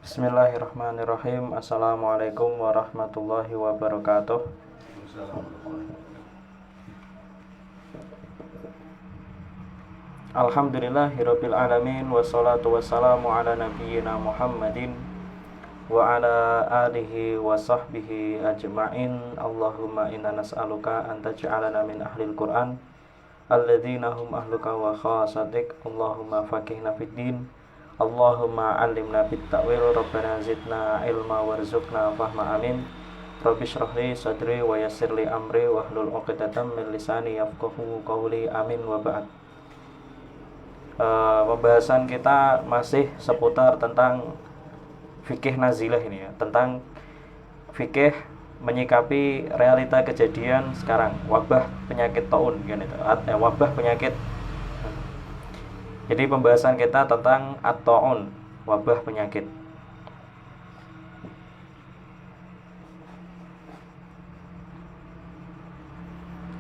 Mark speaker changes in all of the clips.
Speaker 1: Bismillahirrahmanirrahim. Assalamualaikum warahmatullahi wabarakatuh. Alhamdulillahirabbil alamin wassalatu wassalamu ala nabiyyina Muhammadin wa ala alihi wa sahbihi ajma'in. Allahumma inna nas'aluka an taj'alana min ahlil Qur'an alladzina hum ahluka wa khasatik. Allahumma faqihna fid din. Allahumma 'allimna bit ta'wil. Rabbana zidna ilma warzuqna fahma. Amin. Rabbi shrah li sadri wa yassir li amri wahlul 'uqdatam min lisani yafqahu qawli. Amin wa ba'd. Pembahasan kita masih seputar tentang fikih nazilah ini ya, tentang fikih menyikapi realita kejadian sekarang, wabah penyakit taun kan itu, wabah penyakit. Jadi pembahasan kita tentang at-taun, wabah penyakit.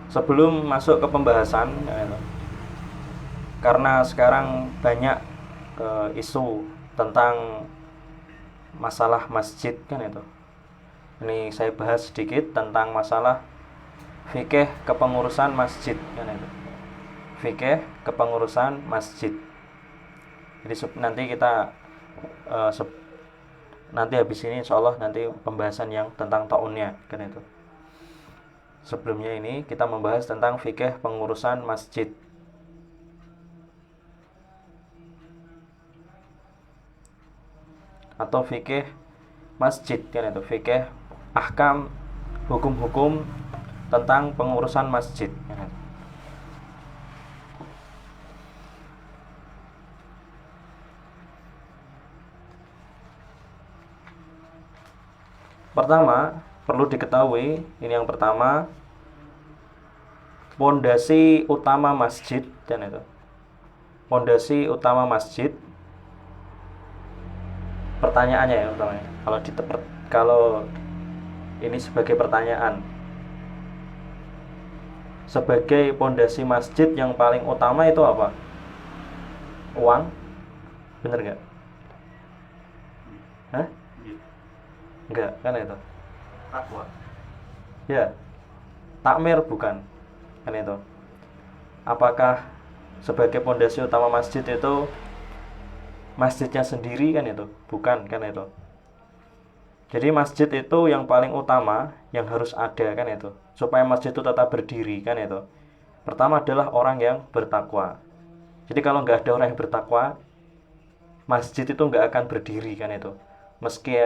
Speaker 1: Sebelum masuk ke pembahasan ya, karena sekarang banyak isu tentang masalah masjid kan itu. Ini saya bahas sedikit tentang masalah fikih kepengurusan masjid kan itu. Fikih kepengurusan masjid. Jadi nanti kita nanti habis ini insyaallah nanti pembahasan yang tentang taunnya kan itu. Sebelumnya ini kita membahas tentang fikih pengurusan masjid. Atau fikih masjid kan itu, fikih ahkam, hukum-hukum tentang pengurusan masjid kan itu. Pertama, perlu diketahui, ini yang pertama, pondasi utama masjid kan itu. Pondasi utama masjid. Pertanyaannya ya utamanya. Kalau ini sebagai pertanyaan, sebagai pondasi masjid yang paling utama itu apa? Uang? Bener nggak? Hah? Enggak, kan itu.
Speaker 2: Takwa.
Speaker 1: Ya. Takmir bukan. Kan itu. Apakah sebagai pondasi utama masjid itu masjidnya sendiri kan itu? Bukan kan itu. Jadi masjid itu yang paling utama yang harus ada kan itu, supaya masjid itu tetap berdiri kan itu. Pertama adalah orang yang bertakwa. Jadi kalau nggak ada orang yang bertakwa, masjid itu nggak akan berdiri kan itu. Meski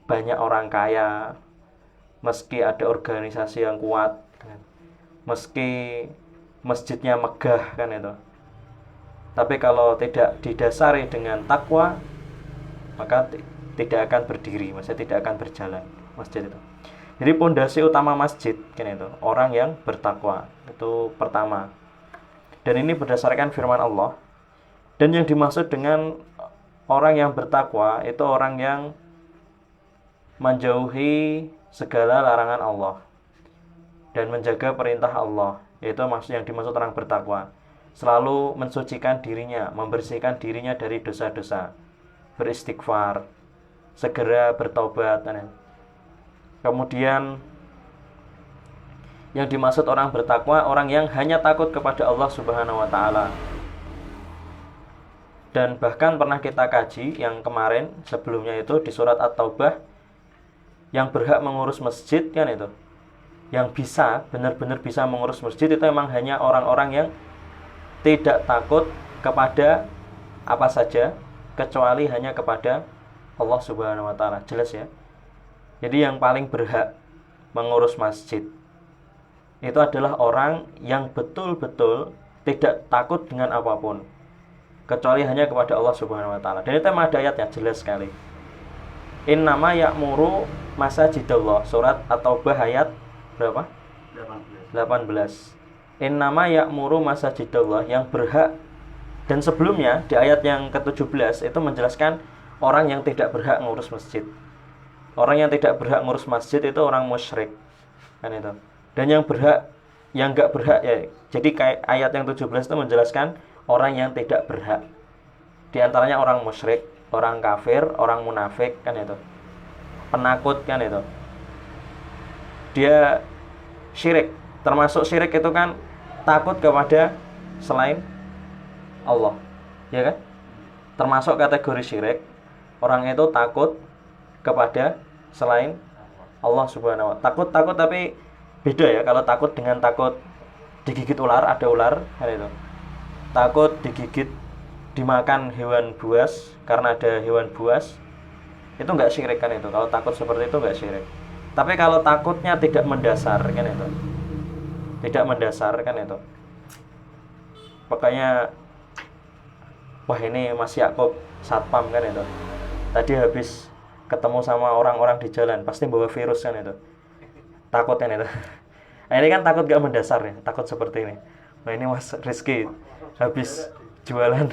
Speaker 1: banyak orang kaya, meski ada organisasi yang kuat, meski masjidnya megah kan itu, tapi kalau tidak didasari dengan takwa, maka tidak akan berdiri, maksudnya tidak akan berjalan masjid itu. Jadi pondasi utama masjid kan itu, orang yang bertakwa. Itu pertama. Dan ini berdasarkan firman Allah. Dan yang dimaksud dengan orang yang bertakwa itu orang yang menjauhi segala larangan Allah dan menjaga perintah Allah. Itu maksud yang dimaksud orang bertakwa. Selalu mensucikan dirinya, membersihkan dirinya dari dosa-dosa, beristighfar, segera bertaubat. Kemudian yang dimaksud orang bertakwa, orang yang hanya takut kepada Allah Subhanahu wa taala. Dan bahkan pernah kita kaji yang kemarin sebelumnya itu di surat At-Taubah, yang berhak mengurus masjid kan itu, yang bisa benar-benar bisa mengurus masjid itu memang hanya orang-orang yang tidak takut kepada apa saja kecuali hanya kepada Allah Subhanahu wa taala. Jelas ya. Jadi yang paling berhak mengurus masjid itu adalah orang yang betul-betul tidak takut dengan apapun kecuali hanya kepada Allah Subhanahu wa taala. Dan itu tema ayatnya jelas sekali. Innama ya'muru masajidallah, surat At-Taubah ayat berapa? 18. Innama ya'muru masajidallah, yang berhak. Dan sebelumnya di ayat yang ke-17 itu menjelaskan orang yang tidak berhak ngurus masjid. Orang yang tidak berhak ngurus masjid itu orang musyrik. Kan itu. Dan yang berhak, yang enggak berhak ya. Jadi kayak ayat yang 17 itu menjelaskan orang yang tidak berhak. Di antaranya orang musyrik, orang kafir, orang munafik kan itu, penakut kan itu, dia syirik. Termasuk syirik itu kan takut kepada selain Allah, ya kan? Termasuk kategori syirik, orang itu takut kepada selain Allah Subhanahu wa Ta'ala. Takut tapi beda ya. Kalau takut dengan takut digigit ular, ada ular kan itu. Takut digigit, dimakan hewan buas karena ada hewan buas, itu enggak syirik kan itu. Kalau takut seperti itu enggak syirik. Tapi kalau takutnya tidak mendasar kan itu, tidak mendasar kan itu, pokoknya wah ini Mas Yakub satpam kan itu, tadi habis ketemu sama orang-orang di jalan pasti bawa virus kan itu, takutnya itu. Nah, ini kan takut gak mendasar ya, takut seperti ini. Nah ini Mas Rizky habis jualan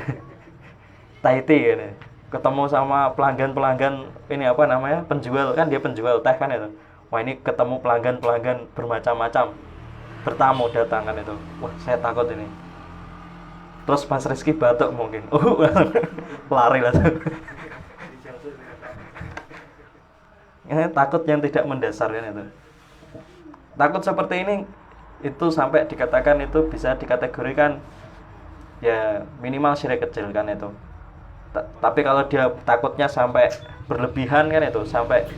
Speaker 1: Thai tea kan, ketemu sama pelanggan ini apa namanya, penjual kan, dia penjual teh kan itu. Wah ini ketemu pelanggan bermacam-macam, bertamu datang kan itu. Wah saya takut ini. Terus Mas Rizky batuk mungkin, lari lah. Takut yang tidak mendasar kan itu. Takut seperti ini itu sampai dikatakan itu bisa dikategorikan ya minimal syirik kecil kan itu. Tapi kalau dia takutnya sampai berlebihan kan itu, sampai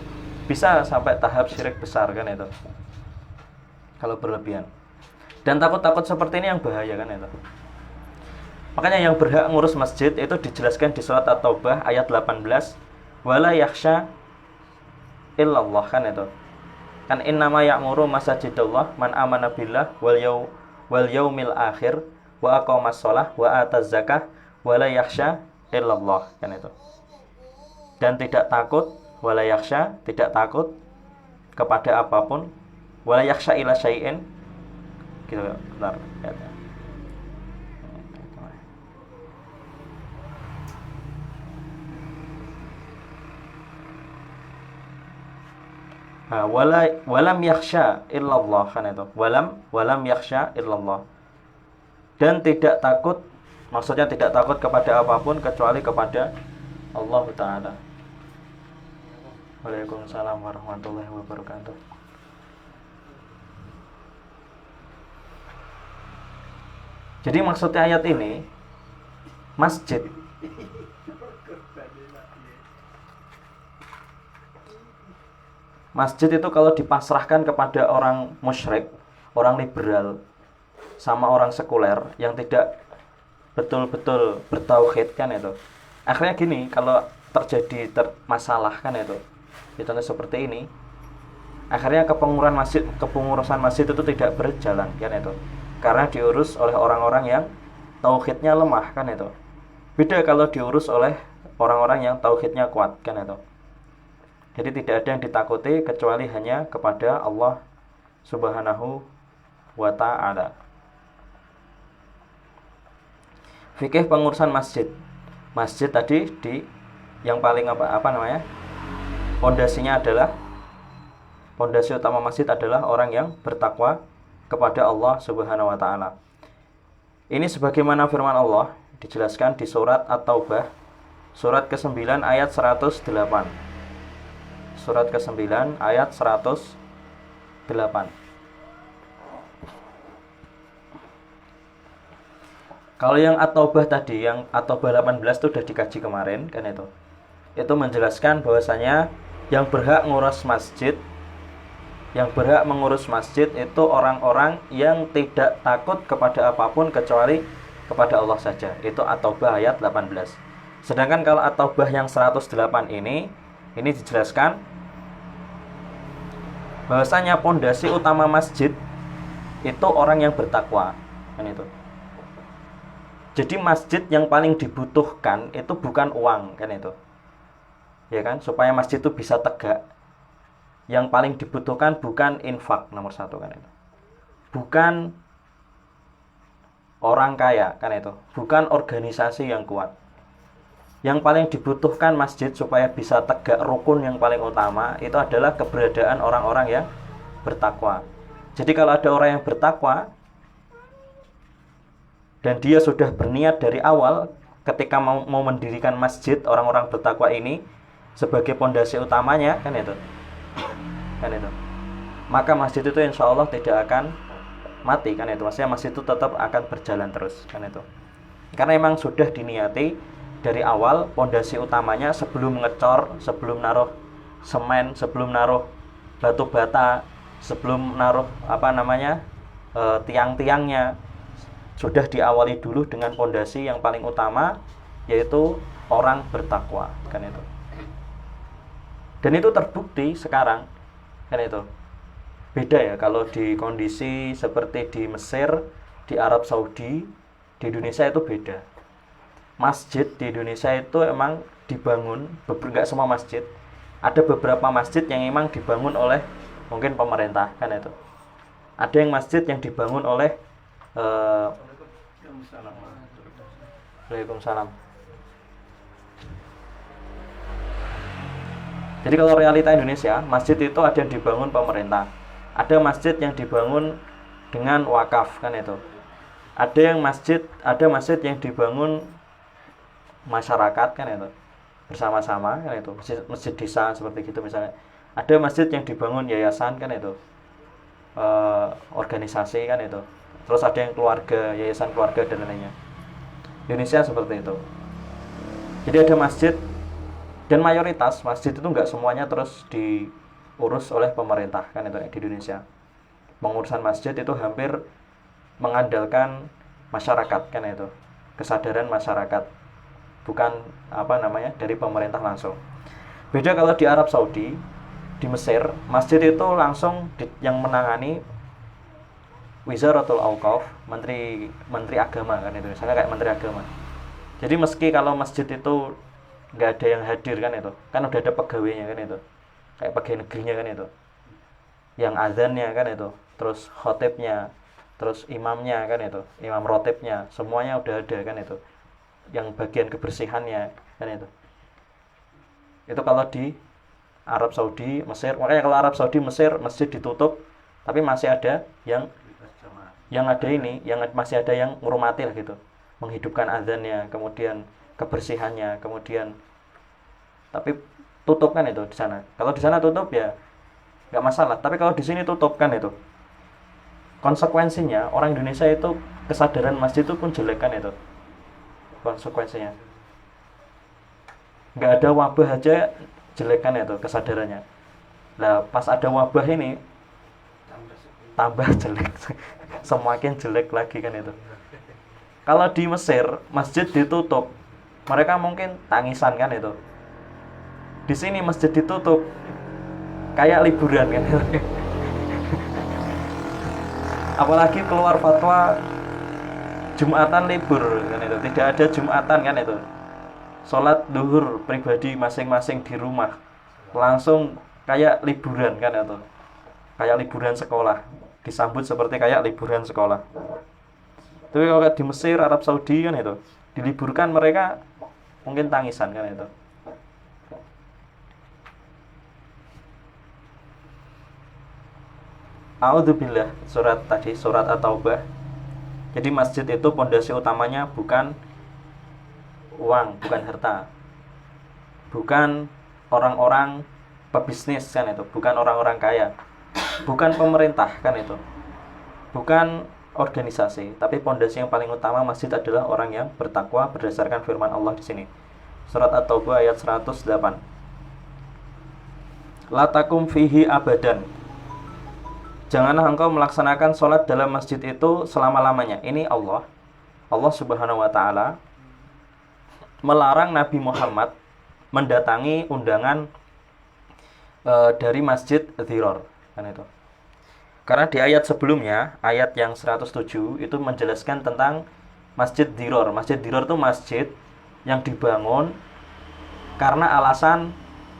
Speaker 1: bisa sampai tahap syirik besar kan itu, kalau berlebihan. Dan takut-takut seperti ini yang bahaya kan itu. Makanya yang berhak ngurus masjid itu dijelaskan di surat At-Taubah ayat 18, wala yakhsha illallah kan itu. Kan innama ya'muru masajidallah man amana billah wal yaumil akhir wa aqamas shalah wa ataz zakah wala yakhsha illallah kan itu. Dan tidak takut, wala yakhsha, tidak takut kepada apapun, wala yakhsha ila syai'in gitu. Bentar ya. Walam yakhsha illallah kan itu. Walam yakhsha illallah. Dan tidak takut, maksudnya tidak takut kepada apapun kecuali kepada Allah Ta'ala. Waalaikumsalam warahmatullahi wabarakatuh. Jadi maksudnya ayat ini, masjid itu kalau dipasrahkan kepada orang musyrik, orang liberal, sama orang sekuler yang tidak betul-betul bertauhid kan itu, akhirnya gini, kalau terjadi masalah kan itu, contohnya seperti ini, akhirnya kepengurusan masjid itu tidak berjalan kan itu, karena diurus oleh orang-orang yang tauhidnya lemah kan itu. Beda kalau diurus oleh orang-orang yang tauhidnya kuat kan itu. Jadi tidak ada yang ditakuti kecuali hanya kepada Allah Subhanahu wa Ta'ala. Fikih pengurusan masjid. Masjid tadi yang paling apa namanya? Pondasinya adalah, pondasi utama masjid adalah orang yang bertakwa kepada Allah Subhanahu wa Ta'ala. Ini sebagaimana firman Allah dijelaskan di surat At-Taubah surat ke-9 ayat 108. Surat ke-9 ayat 108. Kalau yang At-Taubah tadi, yang At-Taubah 18 itu sudah dikaji kemarin kan itu. Itu menjelaskan bahwasanya yang berhak mengurus masjid itu orang-orang yang tidak takut kepada apapun kecuali kepada Allah saja. Itu At-Taubah ayat 18. Sedangkan kalau At-Taubah yang 108 ini dijelaskan bahwasanya pondasi utama masjid itu orang yang bertakwa kan itu. Jadi masjid yang paling dibutuhkan itu bukan uang kan itu, ya kan, supaya masjid itu bisa tegak. Yang paling dibutuhkan bukan infak nomor 1 kan itu, bukan orang kaya kan itu, bukan organisasi yang kuat. Yang paling dibutuhkan masjid supaya bisa tegak, rukun yang paling utama itu adalah keberadaan orang-orang yang bertakwa. Jadi kalau ada orang yang bertakwa dan dia sudah berniat dari awal ketika mau mendirikan masjid, orang-orang bertakwa ini sebagai pondasi utamanya kan itu. Maka masjid itu insya Allah tidak akan mati kan itu. Maksudnya masjid itu tetap akan berjalan terus kan itu. Karena memang sudah diniati dari awal pondasi utamanya sebelum ngecor, sebelum naruh semen, sebelum naruh batu bata, sebelum naruh tiang-tiangnya, sudah diawali dulu dengan pondasi yang paling utama, yaitu orang bertakwa kan itu. Dan itu terbukti sekarang kan itu. Beda ya kalau di kondisi seperti di Mesir, di Arab Saudi, di Indonesia itu beda. Masjid di Indonesia itu emang dibangun, enggak semua masjid. Ada beberapa masjid yang emang dibangun oleh mungkin pemerintah kan itu. Ada yang masjid yang dibangun oleh Waalaikumsalam. Jadi kalau realita Indonesia, masjid itu ada yang dibangun pemerintah, ada masjid yang dibangun dengan wakaf kan itu. Ada masjid yang dibangun masyarakat kan itu, bersama-sama kan itu, masjid desa seperti gitu misalnya. Ada masjid yang dibangun yayasan kan itu, organisasi kan itu. Terus ada yang keluarga, yayasan keluarga dan lainnya. Indonesia seperti itu. Jadi ada masjid, dan mayoritas masjid itu nggak semuanya terus diurus oleh pemerintah kan itu di Indonesia. Pengurusan masjid itu hampir mengandalkan masyarakat kan itu, kesadaran masyarakat, bukan dari pemerintah langsung. Beda kalau di Arab Saudi, di Mesir, masjid itu langsung yang menangani Wizaratul Auqaf, menteri agama kan itu, misalnya kayak menteri agama. Jadi meski kalau masjid itu nggak ada yang hadir kan itu, kan udah ada pegawainya kan itu, kayak pegawai negerinya kan itu, yang azannya kan itu, terus khotibnya, terus imamnya kan itu, imam rotibnya, semuanya udah ada kan itu, yang bagian kebersihannya kan itu. Itu kalau di Arab Saudi, Mesir. Makanya kalau Arab Saudi, Mesir, masjid ditutup, tapi masih ada yang masih ada yang ngurmati lah gitu, menghidupkan azannya, kemudian kebersihannya, kemudian tapi tutup kan itu di sana. Kalau di sana tutup ya nggak masalah, tapi kalau di sini tutup kan itu, konsekuensinya orang Indonesia itu kesadaran masjid itu pun jelek kan itu, konsekuensinya. Nggak ada wabah aja jelek kan itu kesadarannya. Nah pas ada wabah ini tambah jelek, semakin jelek lagi kan itu. Kalau di Mesir masjid ditutup, mereka mungkin tangisan kan itu. Di sini masjid ditutup, kayak liburan kan itu. Apalagi keluar fatwa Jumatan libur kan itu, tidak ada Jumatan kan itu. Sholat duhur pribadi masing-masing di rumah, langsung kayak liburan kan itu, kayak liburan sekolah, disambut seperti kayak liburan sekolah. Tapi kalau di Mesir, Arab Saudi kan itu, diliburkan mereka mungkin tangisan kan itu. A'udzubillah, surat tadi, surat At-Taubah. Jadi masjid itu pondasi utamanya bukan uang, bukan harta, bukan orang-orang pebisnis kan itu, bukan orang-orang kaya, bukan pemerintah kan itu, bukan organisasi, tapi pondasi yang paling utama masjid adalah orang yang bertakwa berdasarkan firman Allah di sini. Surat At-Taubah ayat 108. La takum fihi abadan. Janganlah engkau melaksanakan sholat dalam masjid itu selama-lamanya. Ini Allah Subhanahu wa taala melarang Nabi Muhammad mendatangi undangan dari masjid Dhirar kan itu. Karena di ayat sebelumnya, ayat yang 107 itu menjelaskan tentang Masjid Dhirar. Masjid Dhirar itu masjid yang dibangun karena alasan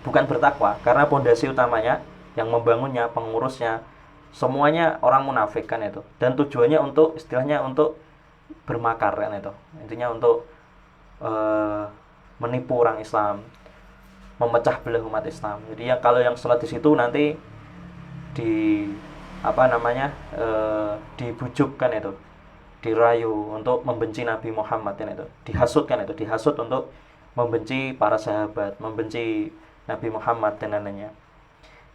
Speaker 1: bukan bertakwa, karena pondasi utamanya yang membangunnya, pengurusnya, semuanya orang munafik kan itu. Dan tujuannya untuk, istilahnya untuk bermakar kan itu. Intinya untuk menipu orang Islam, memecah belah umat Islam. Jadi kalau yang sholat di situ nanti dibujuk kan itu, dirayu untuk membenci Nabi Muhammad kan itu, dihasut untuk membenci para sahabat, membenci Nabi Muhammad dan lainnya.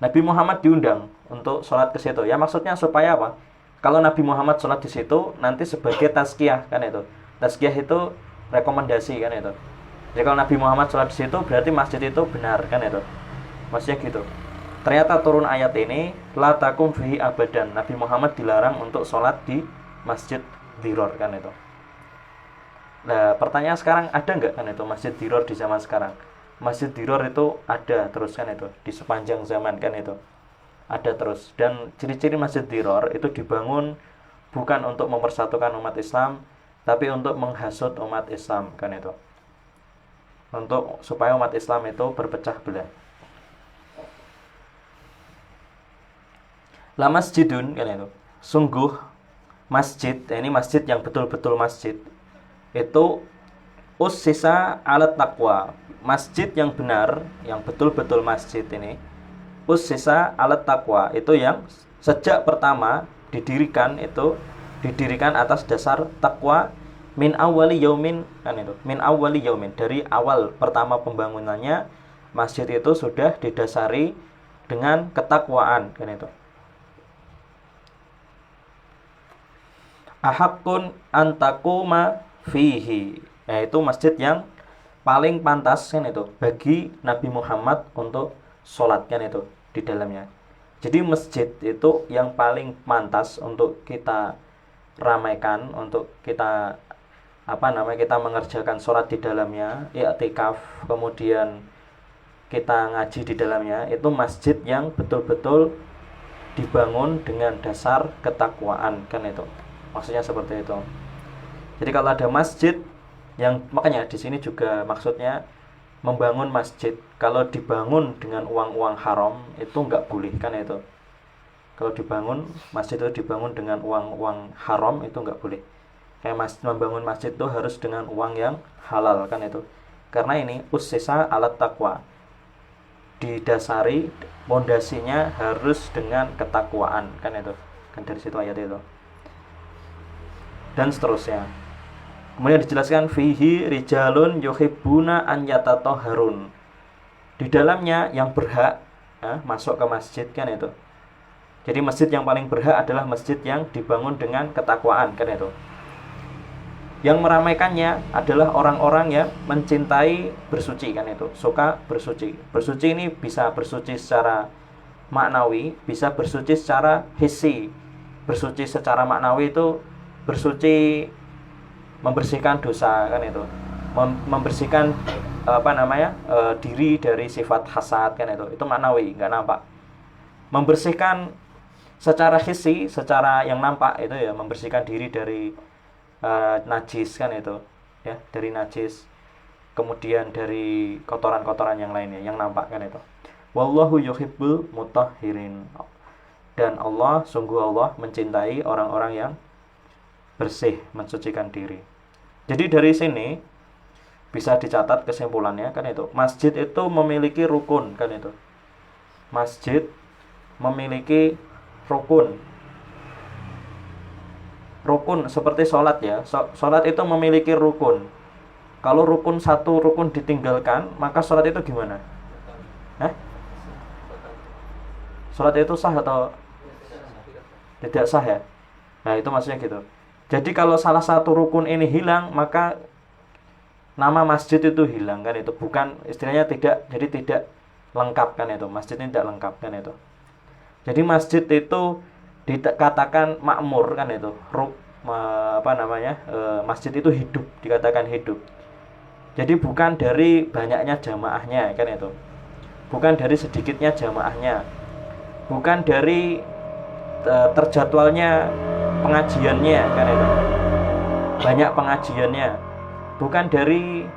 Speaker 1: Nabi Muhammad diundang untuk sholat ke situ. Ya maksudnya supaya apa? Kalau Nabi Muhammad sholat di situ nanti sebagai tazkiyah kan itu. Tazkiyah itu rekomendasi kan itu. Jadi kalau Nabi Muhammad sholat di situ berarti masjid itu benar kan itu. Maksudnya gitu. Ternyata turun ayat ini, la takum fihi abadan. Nabi Muhammad dilarang untuk sholat di masjid Diror kan itu. Nah pertanyaan sekarang, ada nggak kan itu masjid Diror di zaman sekarang? Masjid Diror itu ada terus kan itu, di sepanjang zaman kan itu ada terus. Dan ciri-ciri masjid Diror itu dibangun bukan untuk mempersatukan umat Islam, tapi untuk menghasut umat Islam kan itu, untuk supaya umat Islam itu berpecah belah. La masjidun kan itu, sungguh masjid, ini masjid yang betul-betul masjid, itu ussisa alat taqwa. Masjid yang benar, yang betul-betul masjid ini ussisa alat taqwa, itu yang sejak pertama didirikan itu didirikan atas dasar takwa, min awali yaumin kan itu, min awali yaumin, dari awal pertama pembangunannya masjid itu sudah didasari dengan ketakwaan kan itu. Ahaqqun antakuma fihi, yaitu masjid yang paling pantas kan itu bagi Nabi Muhammad untuk sholat kan itu di dalamnya. Jadi masjid itu yang paling pantas untuk kita ramaikan, untuk kita kita mengerjakan sholat di dalamnya, i'tikaf, kemudian kita ngaji di dalamnya, itu masjid yang betul-betul dibangun dengan dasar ketakwaan kan itu. Maksudnya seperti itu. Jadi kalau ada masjid yang, makanya di sini juga maksudnya membangun masjid, kalau dibangun dengan uang-uang haram itu enggak boleh kan itu. Kalau dibangun masjid itu dibangun dengan uang-uang haram itu enggak boleh. Kayak membangun masjid itu harus dengan uang yang halal kan itu. Karena ini ussisa alat taqwa, didasari, pondasinya harus dengan ketakwaan kan itu. Kan dari situ ayat itu. Dan seterusnya. Kemudian dijelaskan fihi rijalun yuhibbuna an yatatahharun. Di dalamnya yang berhak masuk ke masjid kan itu. Jadi masjid yang paling berhak adalah masjid yang dibangun dengan ketakwaan kan itu. Yang meramaikannya adalah orang-orang yang mencintai bersuci kan itu, suka bersuci. Bersuci ini bisa bersuci secara maknawi, bisa bersuci secara hissi. Bersuci secara maknawi itu bersuci membersihkan dosa kan itu, membersihkan diri dari sifat hasad kan itu maknawi, nggak nampak. Membersihkan secara hissi, secara yang nampak itu ya, membersihkan diri dari najis kan itu ya, dari najis, kemudian dari kotoran-kotoran yang lainnya yang nampak kan itu. Wallahu yuhibbul mutahhirin, dan Allah, sungguh Allah mencintai orang-orang yang bersih, mensucikan diri. Jadi dari sini bisa dicatat kesimpulannya kan itu, masjid itu memiliki rukun kan itu. Masjid memiliki rukun. Rukun seperti sholat ya. Sholat itu memiliki rukun. Kalau satu rukun ditinggalkan, maka sholat itu gimana? Sholat itu sah atau tidak sah ya? Nah itu maksudnya gitu. Jadi kalau salah satu rukun ini hilang, maka nama masjid itu hilang kan itu. Bukan, istilahnya tidak lengkap kan itu. Masjid ini tidak lengkap kan itu. Jadi masjid itu dikatakan makmur kan itu. Masjid itu hidup, dikatakan hidup. Jadi bukan dari banyaknya jamaahnya kan itu. Bukan dari sedikitnya jamaahnya. Bukan dari terjadwalnya pengajiannya kan itu, banyak pengajiannya, bukan dari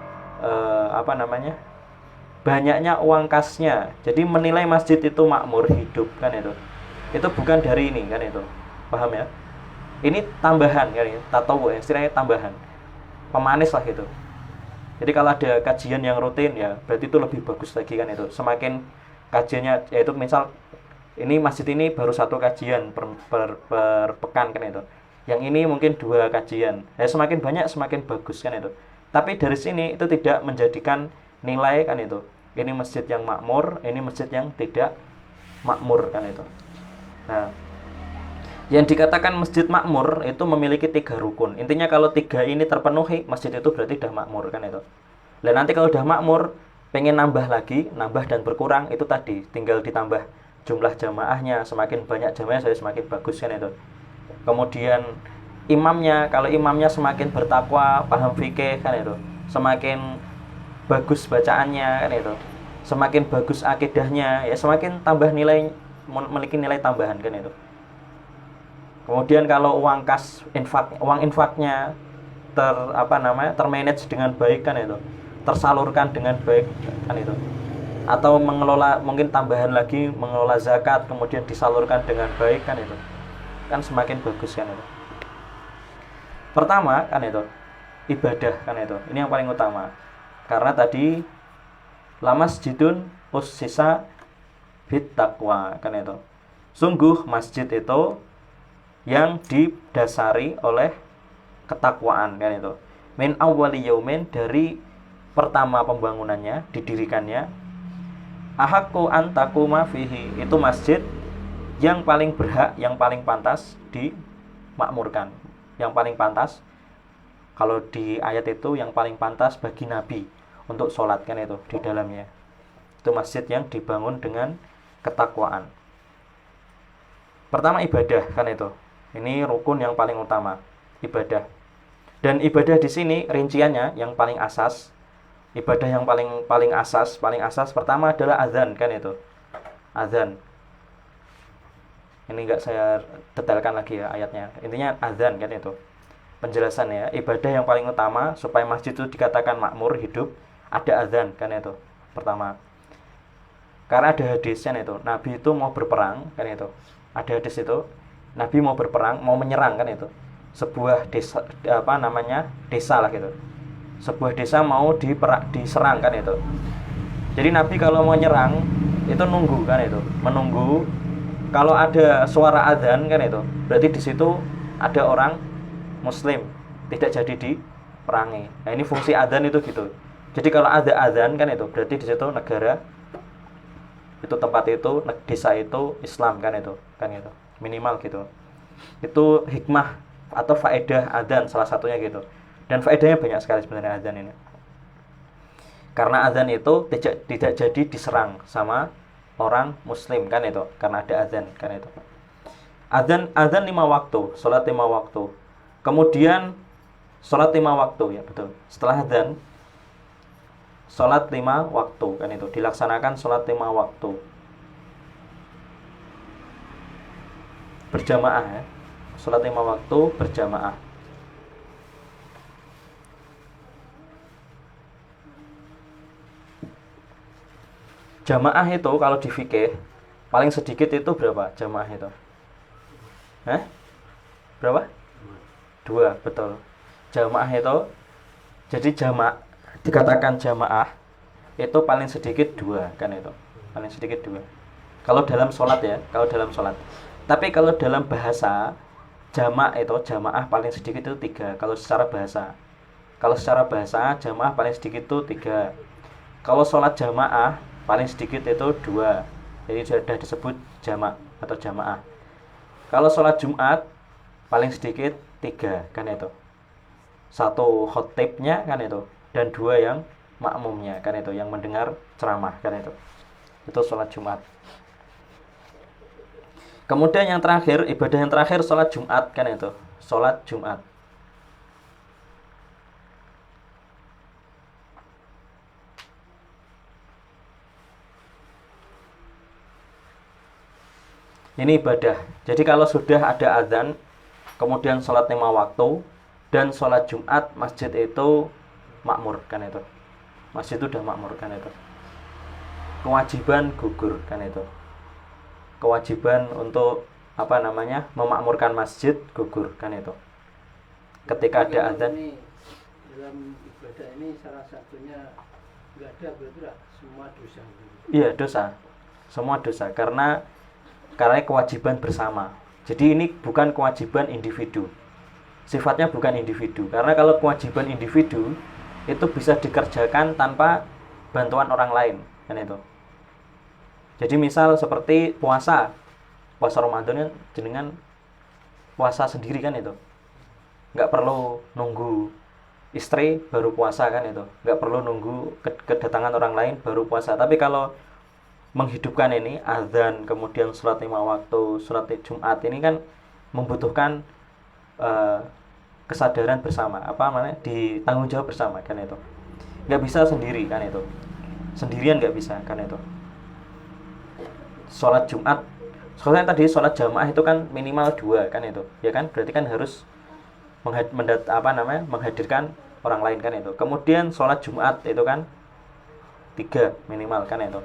Speaker 1: banyaknya uang kasnya. Jadi menilai masjid itu makmur, hidup kan itu bukan dari ini kan itu, paham ya? Ini tambahan kan ini, tatawu istilahnya tambahan, pemanis lah gitu. Jadi kalau ada kajian yang rutin ya berarti itu lebih bagus lagi kan itu. Semakin kajiannya, yaitu misal ini masjid ini baru satu kajian per pekan kan itu. yang ini mungkin 2 kajian. Semakin banyak semakin bagus kan itu. Tapi dari sini itu tidak menjadikan nilai kan itu. Ini masjid yang makmur, ini masjid yang tidak makmur kan itu. Nah, yang dikatakan masjid makmur itu memiliki 3 rukun. Intinya kalau 3 ini terpenuhi, masjid itu berarti sudah makmur kan itu. Dan nanti kalau sudah makmur, pengen nambah lagi, nambah dan berkurang, itu tadi tinggal ditambah jumlah jamaahnya. Semakin banyak jamaahnya semakin bagus kan itu. Kemudian imamnya, kalau imamnya semakin bertakwa, paham fikih kan itu, semakin bagus bacaannya kan itu, semakin bagus akidahnya, ya semakin tambah nilai, memiliki nilai tambahan kan itu. Kemudian kalau uang kas, uang infaknya termanage dengan baik kan itu, tersalurkan dengan baik kan itu, atau mengelola, mungkin tambahan lagi mengelola zakat kemudian disalurkan dengan baik kan itu, kan semakin bagus kan itu. Pertama kan itu ibadah kan itu, ini yang paling utama, karena tadi lamasjidun ussisa bit taqwa kan itu, sungguh masjid itu yang didasari oleh ketakwaan kan itu, min awwali yaumin, dari pertama pembangunannya, didirikannya, ahaqqu an taquma fihi, itu masjid yang paling berhak, yang paling pantas dimakmurkan, yang paling pantas, kalau di ayat itu yang paling pantas bagi Nabi untuk sholat kan itu di dalamnya. Itu masjid yang dibangun dengan ketakwaan. Pertama ibadah kan itu. Ini rukun yang paling utama, ibadah. Dan ibadah di sini rinciannya yang paling asas, ibadah yang paling asas pertama adalah azan kan itu. Azan. Ini enggak saya detailkan lagi ya ayatnya. Intinya azan kan itu. Penjelasan ya, ibadah yang paling utama supaya masjid itu dikatakan makmur, hidup, ada azan kan itu. Pertama. Karena ada hadisnya itu, Nabi itu mau berperang kan itu. Ada hadis itu, Nabi mau berperang, mau menyerang kan itu. Sebuah desa, desa lah gitu. Sebuah desa mau diserang kan itu. Jadi Nabi kalau mau nyerang itu nunggu kan itu, menunggu. Kalau ada suara adzan kan itu, berarti di situ ada orang muslim, tidak jadi diperangi. Nah, ini fungsi adzan itu gitu. Jadi kalau ada adzan kan itu, berarti di situ negara itu, tempat itu, desa itu Islam kan itu minimal gitu. Itu hikmah atau faedah adzan salah satunya gitu. Dan faedahnya banyak sekali sebenarnya adzan ini. Karena adzan itu tidak jadi diserang sama orang muslim kan itu, karena ada azan kan itu. Azan 5 waktu, salat 5 waktu. Kemudian salat 5 waktu ya betul. Setelah azan salat 5 waktu kan itu, dilaksanakan salat 5 waktu. Berjamaah ya. Salat 5 waktu berjamaah. Jamaah itu kalau di fikih paling sedikit itu berapa jamaah itu? Berapa? 2, betul. Jamaah itu, jadi dikatakan jamaah itu paling sedikit 2 kan itu. Paling sedikit 2. Kalau dalam sholat ya, Tapi kalau dalam bahasa jamaah paling sedikit itu 3 kalau secara bahasa. Kalau secara bahasa jamaah paling sedikit itu 3. Kalau sholat jamaah paling sedikit itu 2. Jadi sudah disebut jamak atau jamaah. Kalau sholat Jumat paling sedikit 3 kan itu. 1 khotibnya kan itu, dan 2 yang makmumnya kan itu, yang mendengar ceramah kan itu. Itu sholat Jumat. Kemudian yang terakhir, ibadah yang terakhir sholat Jumat kan itu. Sholat Jumat. Ini ibadah. Jadi kalau sudah ada azan, kemudian sholat 5 waktu, dan sholat Jumat, masjid itu makmur kan itu. Masjid itu sudah makmur kan itu. Kewajiban gugur kan itu. Kewajiban untuk memakmurkan masjid gugur kan itu. Ketika ada azan.
Speaker 2: Dalam ibadah ini salah satunya nggak ada, berarti semua dosa.
Speaker 1: Iya, dosa. Semua dosa karena kewajiban bersama. Jadi ini bukan kewajiban individu. sifatnya bukan individu. Karena kalau kewajiban individu itu bisa dikerjakan tanpa bantuan orang lain, kan itu. Jadi misal seperti puasa Ramadan jenengan puasa sendiri kan itu, nggak perlu nunggu istri baru puasa kan itu, nggak perlu nunggu kedatangan orang lain baru puasa. Tapi kalau menghidupkan ini azan, kemudian sholat 5 waktu, sholat Jumat ini kan membutuhkan kesadaran bersama, ditanggung jawab bersama kan itu. Nggak bisa sendiri kan itu, sendirian nggak bisa kan itu. Sholat Jumat, soalnya tadi sholat jamaah itu kan minimal 2 kan itu, ya kan, berarti kan harus menghadirkan orang lain kan itu. Kemudian sholat Jumat itu kan 3 minimal kan itu.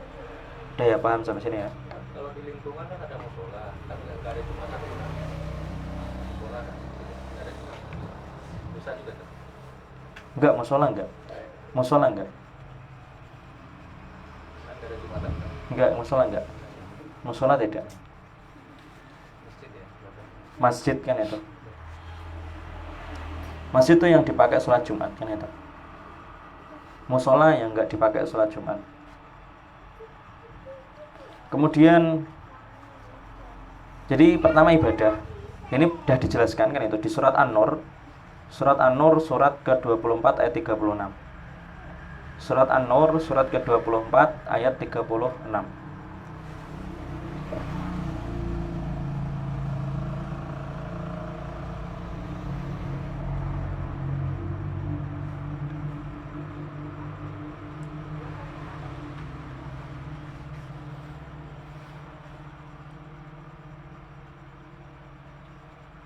Speaker 1: Udah ya, paham sampai sini ya?
Speaker 3: Kalau di lingkungan kan ada musola, kan nggak ada jumatan di sana. Musola kan nggak ada jumatan. Bisa juga kan?
Speaker 1: Enggak, musola enggak. Musola enggak.
Speaker 3: Kan nggak ada jumatan kan?
Speaker 1: Enggak, musola enggak. Musola tidak.
Speaker 3: Masjid ya.
Speaker 1: Masjid kan itu. Masjid itu yang dipakai sholat Jumat kan itu. Musola yang enggak dipakai sholat Jumat. Kemudian jadi pertama ibadah. Ini sudah dijelaskan kan itu di surat An-Nur. Surat An-Nur surat ke-24 ayat 36. Surat An-Nur surat ke-24 ayat 36.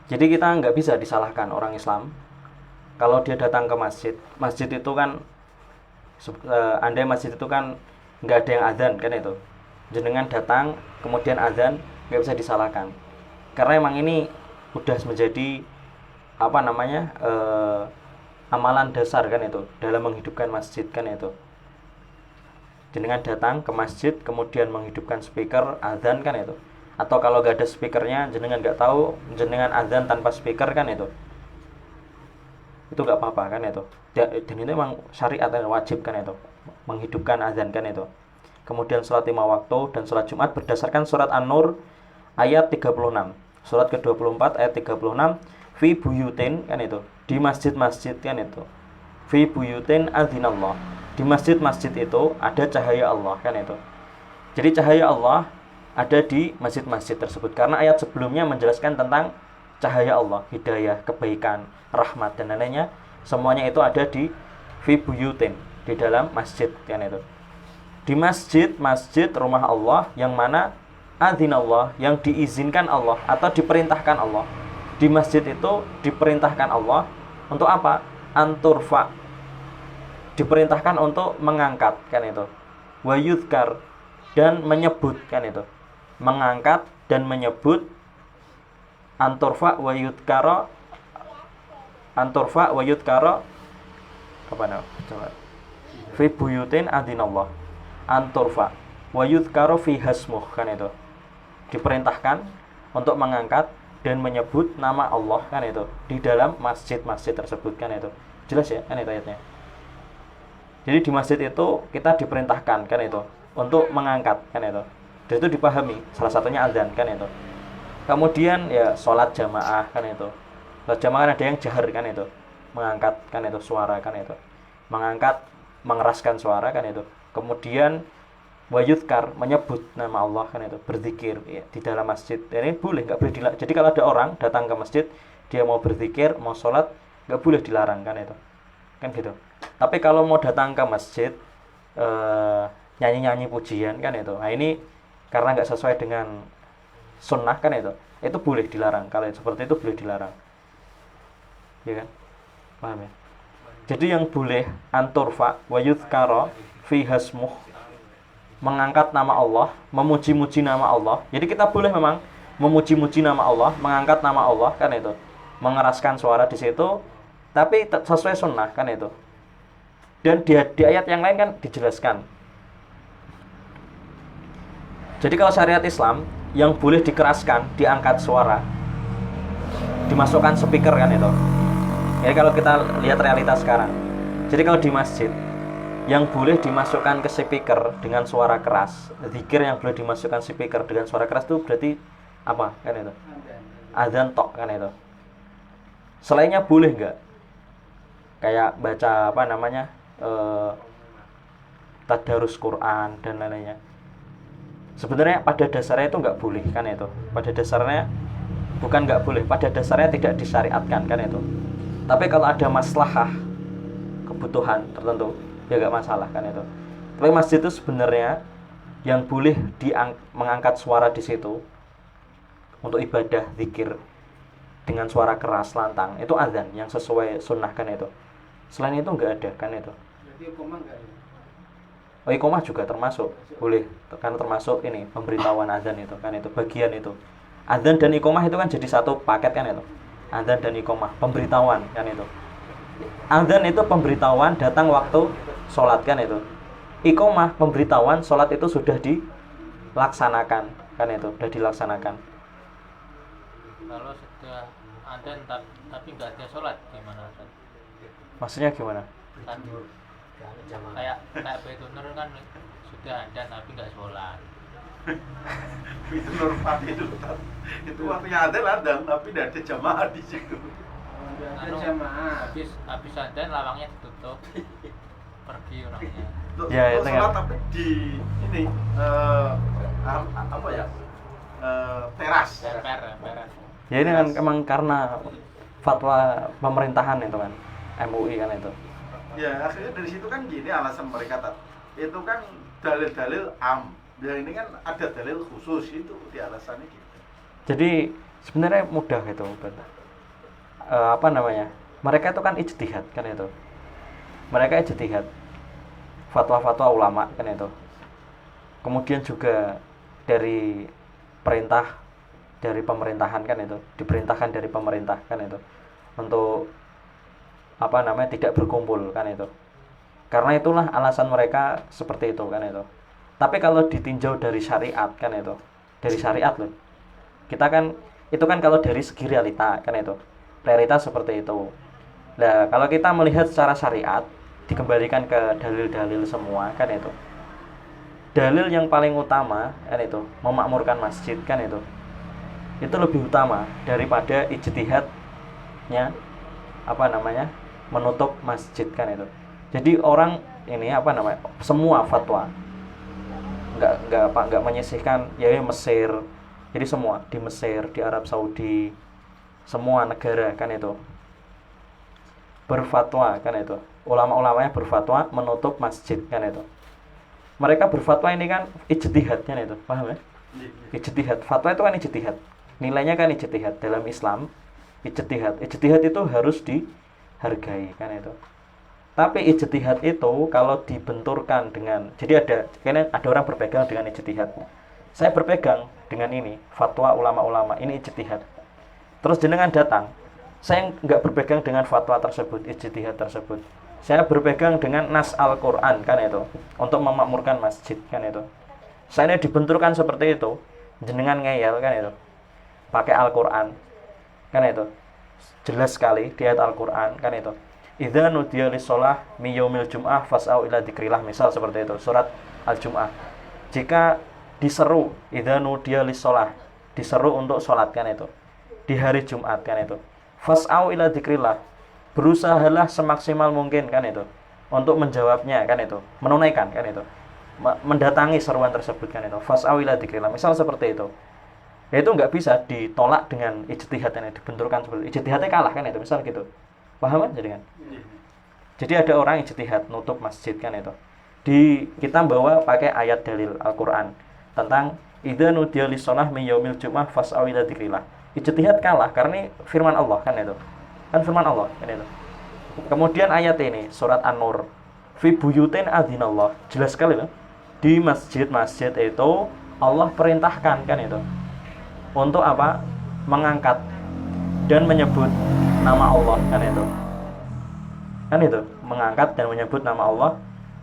Speaker 1: Jadi kita nggak bisa disalahkan orang Islam kalau dia datang ke masjid. Masjid itu kan, andai masjid itu kan nggak ada yang azan kan itu. Jenengan datang kemudian azan, nggak bisa disalahkan. Karena emang ini udah menjadi amalan dasar kan itu dalam menghidupkan masjid kan itu. Jenengan datang ke masjid kemudian menghidupkan speaker azan kan itu. Atau kalau gak ada speakernya, jenengan gak tahu, jenengan azan tanpa speaker kan itu gak apa-apa kan itu. Dan itu memang syariat dan wajib kan itu, menghidupkan azan kan itu. Kemudian sholat 5 waktu dan sholat Jumat berdasarkan surat An-Nur ayat 36. Surat ke-24 ayat 36. Fi buyutin kan itu, di masjid-masjid kan itu. Fi buyutin adzinallah, di masjid-masjid itu ada cahaya Allah kan itu. Jadi cahaya Allah ada di masjid-masjid tersebut, karena ayat sebelumnya menjelaskan tentang cahaya Allah, hidayah, kebaikan, rahmat dan lainnya, semuanya itu ada di fi buyutin, di dalam masjid kan itu. Di masjid rumah Allah yang mana adzinallah, yang diizinkan Allah atau diperintahkan Allah. Di masjid itu diperintahkan Allah untuk apa? Anturfa, diperintahkan untuk mengangkat kan itu. Wa yuzkar, dan menyebut kan itu. Mengangkat dan menyebut. Anturfa wa yudkara apa namanya? Coba. Fi buyutin adzinallah. Anturfa wa yudkara fi hasmuh kan itu. Diperintahkan untuk mengangkat dan menyebut nama Allah kan itu di dalam masjid-masjid tersebut kan itu. Jelas ya kan itu ayatnya. Jadi di masjid itu kita diperintahkan kan itu untuk mengangkat kan itu. Dan itu dipahami, salah satunya azan kan itu. Kemudian ya sholat jamaah kan itu. Sholat jamaah kan ada yang jahar kan itu, mengangkat kan itu suara kan itu, mengangkat, mengeraskan suara kan itu. Kemudian wayudkar, menyebut nama Allah kan itu, berzikir ya, di dalam masjid. Dan ini boleh, nggak boleh dilarang. Jadi kalau ada orang datang ke masjid, dia mau berzikir, mau sholat, nggak boleh dilarang kan itu, kan gitu. Tapi kalau mau datang ke masjid nyanyi-nyanyi pujian kan itu, nah ini karena nggak sesuai dengan sunnah kan itu boleh dilarang. Kalau seperti itu boleh dilarang, ya kan, paham ya? Jadi yang boleh anturfa wa yudhkara fi hasmuh, mengangkat nama Allah, memuji-muji nama Allah. Jadi kita boleh memang memuji-muji nama Allah, mengangkat nama Allah kan itu, mengeraskan suara di situ, tapi sesuai sunnah kan itu. Dan di ayat yang lain kan dijelaskan. Jadi kalau syariat Islam yang boleh dikeraskan, diangkat suara, dimasukkan speaker kan itu, Jadi kalau kita lihat realitas sekarang, jadi kalau di masjid yang boleh dimasukkan ke speaker dengan suara keras, zikir yang boleh dimasukkan speaker dengan suara keras itu berarti apa kan itu? Adzan tok kan itu. Selainnya boleh nggak? Kayak baca apa namanya tadarus Quran dan lain-lainnya. Sebenarnya pada dasarnya itu nggak boleh kan itu. Pada dasarnya bukan nggak boleh, pada dasarnya tidak disyariatkan kan itu. Tapi kalau ada maslahah kebutuhan tertentu ya nggak masalah kan itu. Tapi masjid itu sebenarnya yang boleh mengangkat suara di situ untuk ibadah zikir dengan suara keras lantang itu azan yang sesuai sunnah kan itu. Selain itu nggak ada kan itu.
Speaker 2: Berarti iqomah enggak ya?
Speaker 1: Oh, iqomah juga termasuk boleh karena termasuk ini pemberitahuan azan itu kan itu bagian itu. Azan dan iqomah itu kan jadi satu paket kan itu. Azan dan iqomah pemberitahuan kan itu. Azan itu pemberitahuan datang waktu sholat kan itu. Iqomah pemberitahuan sholat itu sudah dilaksanakan kan itu, sudah dilaksanakan.
Speaker 3: Kalau sudah adzan tapi nggak ada sholat gimana Ustaz?
Speaker 1: Maksudnya gimana?
Speaker 3: Kan kayak Baitul Nur kan sudah adzan tapi nggak sholat.
Speaker 4: Itu normal itu Ustaz. Itu waktunya ada tapi tidak ada jamaah di situ.
Speaker 2: Ada jamaah.
Speaker 3: Habis adzan lawangnya ditutup. Pergi orangnya.
Speaker 1: Ya, itu
Speaker 4: sholat
Speaker 1: kan.
Speaker 4: tapi di ini apa ya? Teras.
Speaker 3: Emperan.
Speaker 1: Ya ini kan emang karena fatwa pemerintahan itu kan, MUI kan itu.
Speaker 4: Ya akhirnya dari situ kan gini alasan mereka itu kan dalil-dalil am. Ya ini kan ada dalil khusus itu di alasannya gitu.
Speaker 1: Jadi sebenarnya mudah itu, apa namanya? Mereka itu kan ijtihad kan itu. Mereka ijtihad. Fatwa-fatwa ulama kan itu. Kemudian juga dari perintah dari pemerintahan kan itu, diperintahkan dari pemerintah kan itu untuk apa namanya tidak berkumpul kan itu. Karena itulah alasan mereka seperti itu kan itu. Tapi kalau ditinjau dari syariat kan itu, dari syariat loh. Kita kan itu kan kalau dari segi realita kan itu. Realitas seperti itu. Nah, kalau kita melihat secara syariat dikembalikan ke dalil-dalil semua kan itu. Dalil yang paling utama kan itu memakmurkan masjid kan itu lebih utama daripada ijtihadnya apa namanya menutup masjid kan itu. Jadi orang ini apa namanya semua fatwa nggak menyisihkan ya Mesir. Jadi semua di Mesir, di Arab Saudi, semua negara kan itu berfatwa kan itu. Ulama-ulamanya berfatwa menutup masjid kan itu. Mereka berfatwa ini kan ijtihad kan itu, paham ya? Ijtihad, fatwa itu kan ijtihad. Nilainya kan ijtihad dalam Islam. Ijtihad itu harus dihargai kan itu. Tapi ijtihad itu kalau dibenturkan dengan, jadi ada orang berpegang dengan ijtihad. Saya berpegang dengan ini fatwa ulama-ulama, ini ijtihad. Terus jenengan datang, saya nggak berpegang dengan fatwa tersebut, ijtihad tersebut. Saya berpegang dengan nas Al-Quran kan itu untuk memakmurkan masjid kan itu. Saya ini dibenturkan seperti itu, jenengan ngeyel kan itu. Pakai Al-Quran kan itu jelas sekali di ayat Al-Quran kan itu idza nudiya lis-shalah mi yaumil jum'ah fas'au ila dzikrillah, misal seperti itu surat Al-Jum'ah. Jika diseru idza nudiya lis-shalah, diseru untuk sholat kan itu di hari Jumat kan itu, fas'au ila dzikrillah, berusahalah semaksimal mungkin kan itu untuk menjawabnya kan itu, menunaikan kan itu, mendatangi seruan tersebut kan itu, fas'au ila dzikrillah, misal seperti itu. Ya itu nggak bisa ditolak dengan ijtihad yang dibenturkan seperti ijtihadnya kalah kan itu, misal gitu, paham kan jadi kan? Jadi ada orang ijtihad nutup masjid kan itu, kita bawa pakai ayat dalil Al-Quran tentang idza nudiya lis-shalah min yaumil jum'ah fas'au ila dzikrillah. Ijtihad kalah karena ini firman Allah kan itu, kan firman Allah kan itu. Kemudian ayat ini surat An-Nur fi buyutin adzinallah, jelas sekali loh, di masjid-masjid itu Allah perintahkan kan itu untuk apa? Mengangkat dan menyebut nama Allah kan itu. Kan itu, mengangkat dan menyebut nama Allah.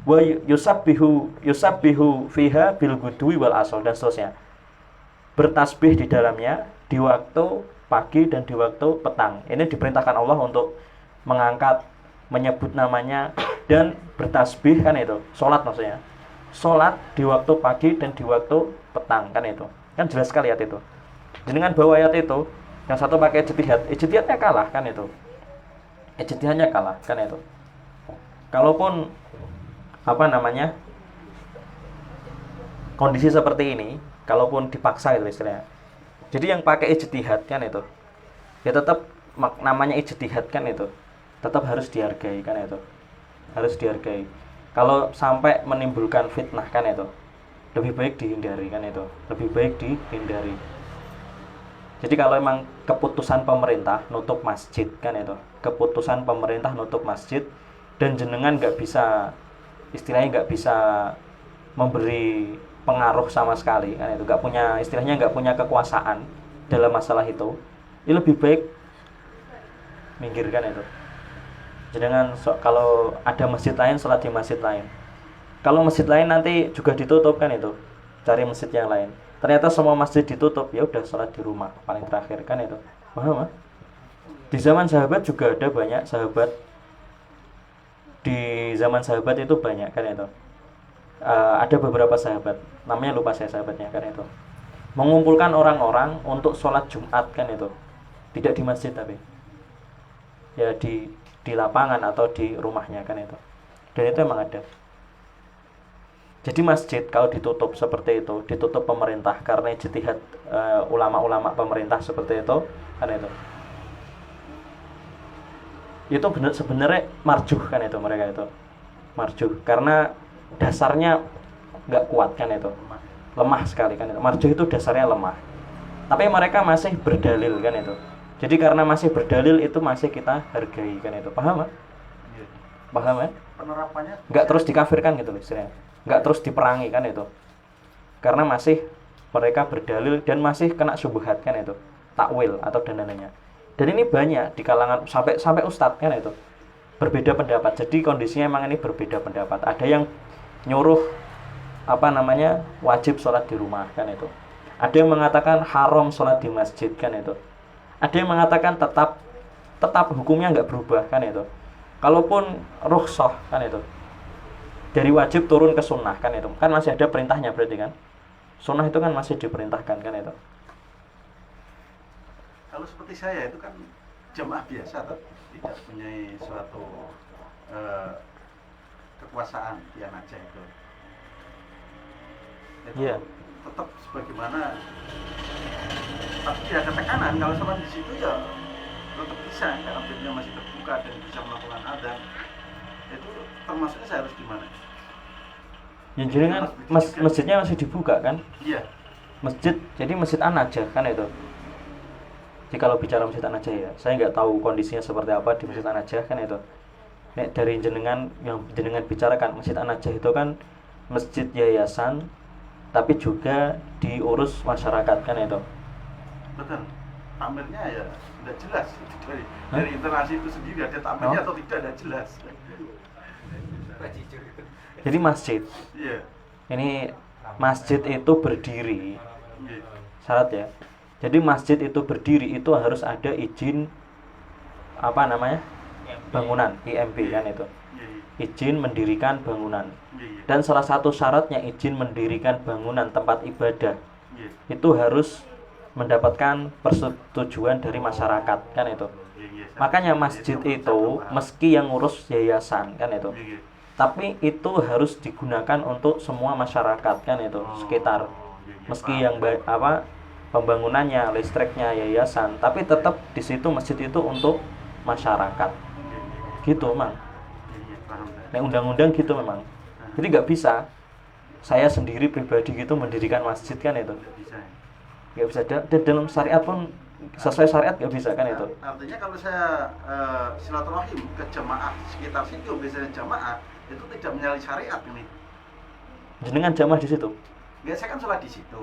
Speaker 1: Wa yusabbihu fiha bil ghudwi wal asal dan seterusnya. Bertasbih di dalamnya di waktu pagi dan di waktu petang. Ini diperintahkan Allah untuk mengangkat, menyebut namanya, dan bertasbih kan itu. Sholat maksudnya. Sholat di waktu pagi dan di waktu petang kan itu. Kan jelas sekali ayat itu. Jenengan bawa ayat itu, yang satu pakai ijtihadnya kalah kan itu. Ijtihadnya kalah kan itu. Kalaupun kondisi seperti ini, kalaupun dipaksa itu istilahnya. Jadi yang pakai ijtihad kan itu, ya tetap namanya ijtihad kan itu, tetap harus dihargai kan itu, harus dihargai. Kalau sampai menimbulkan fitnah kan itu, lebih baik dihindari kan itu, lebih baik dihindari. Jadi kalau emang keputusan pemerintah nutup masjid kan itu, keputusan pemerintah nutup masjid, dan jenengan nggak bisa, istilahnya nggak bisa memberi pengaruh sama sekali kan itu, nggak punya kekuasaan dalam masalah itu, ya lebih baik minggirkan itu. Jangan kalau ada masjid lain sholat di masjid lain, kalau masjid lain nanti juga ditutup kan itu, cari masjid yang lain. Ternyata semua masjid ditutup, ya udah sholat di rumah paling terakhir kan itu. Paham? Di zaman sahabat juga ada banyak sahabat, di zaman sahabat itu banyak kan itu. Ada beberapa sahabat, namanya lupa saya sahabatnya kan itu, mengumpulkan orang-orang untuk sholat Jumat kan itu, tidak di masjid tapi ya di lapangan atau di rumahnya kan itu, dan itu emang ada. Jadi masjid kalau ditutup seperti itu, ditutup pemerintah karena ijtihad ulama-ulama pemerintah seperti itu kan itu sebenarnya marjuh kan itu, mereka itu marjuh karena dasarnya nggak kuat kan itu, lemah sekali kan itu. Marjuh itu dasarnya lemah, tapi mereka masih berdalil kan itu. Jadi karena masih berdalil itu masih kita hargai kan itu. Paham? Paham kan?
Speaker 4: Penerapannya
Speaker 1: nggak terus dikafirkan gitu loh istilahnya, nggak terus diperangi kan itu, karena masih mereka berdalil dan masih kena syubhat kan itu, takwil atau dan lainnya. Dan ini banyak di kalangan sampai ustadz kan itu berbeda pendapat. Jadi kondisinya emang ini berbeda pendapat. Ada yang nyuruh wajib sholat di rumah kan itu. Ada yang mengatakan haram sholat di masjid kan itu. Ada yang mengatakan tetap hukumnya nggak berubah kan itu. Kalaupun rukhsah kan itu, dari wajib turun ke sunnah kan itu, kan masih ada perintahnya berarti kan. Sunnah itu kan masih diperintahkan kan itu.
Speaker 4: Kalau seperti saya itu kan jamaah biasa, tidak punya suatu kekuasaan yang aja itu
Speaker 1: Iya.
Speaker 4: tetap sebagaimana, tapi tidak ada tekanan. Kalau sholat di situ ya tetap bisa, karena pintunya masih terbuka dan bisa melakukan adzan. Itu termasuknya saya harus di mana?
Speaker 1: Yang jadi kan masjidnya masih dibuka kan?
Speaker 4: Iya.
Speaker 1: Masjid, jadi masjid An-Najah kan itu. Jadi kalau bicara masjid An-Najah ya, saya nggak tahu kondisinya seperti apa di masjid An-Najah kan itu. Nek dari jenengan yang jenengan bicarakan, masjid An-Najah itu kan masjid yayasan, tapi juga diurus masyarakat kan itu.
Speaker 4: Betul. Takmirnya ya tidak jelas dari internasi itu sendiri, ada takmirnya atau tidak jelas.
Speaker 1: Jadi masjid.
Speaker 4: Iya.
Speaker 1: Ini masjid itu berdiri.
Speaker 4: Iya.
Speaker 1: Syarat ya. Jadi masjid itu berdiri itu harus ada izin bangunan, IMB kan itu. Izin mendirikan bangunan. Dan salah satu syaratnya izin mendirikan bangunan tempat ibadah itu harus mendapatkan persetujuan dari masyarakat kan itu. Makanya masjid itu meski yang ngurus yayasan kan itu, tapi itu harus digunakan untuk semua masyarakat kan itu sekitar. Meski yang pembangunannya, listriknya yayasan, tapi tetap di situ masjid itu untuk masyarakat. Gitu, Mang. Nah, undang-undang gitu memang. Jadi nggak bisa saya sendiri pribadi gitu mendirikan masjid kan itu. Nggak bisa. Dan dalam syariat pun sesuai syariat nggak bisa kan itu.
Speaker 4: Artinya kalau saya silaturahim ke jamaah sekitar situ, biasanya jamaah itu tidak menyalahi syariat ini.
Speaker 1: Jenengan jamaah di situ?
Speaker 4: Ya, saya kan sholat di situ.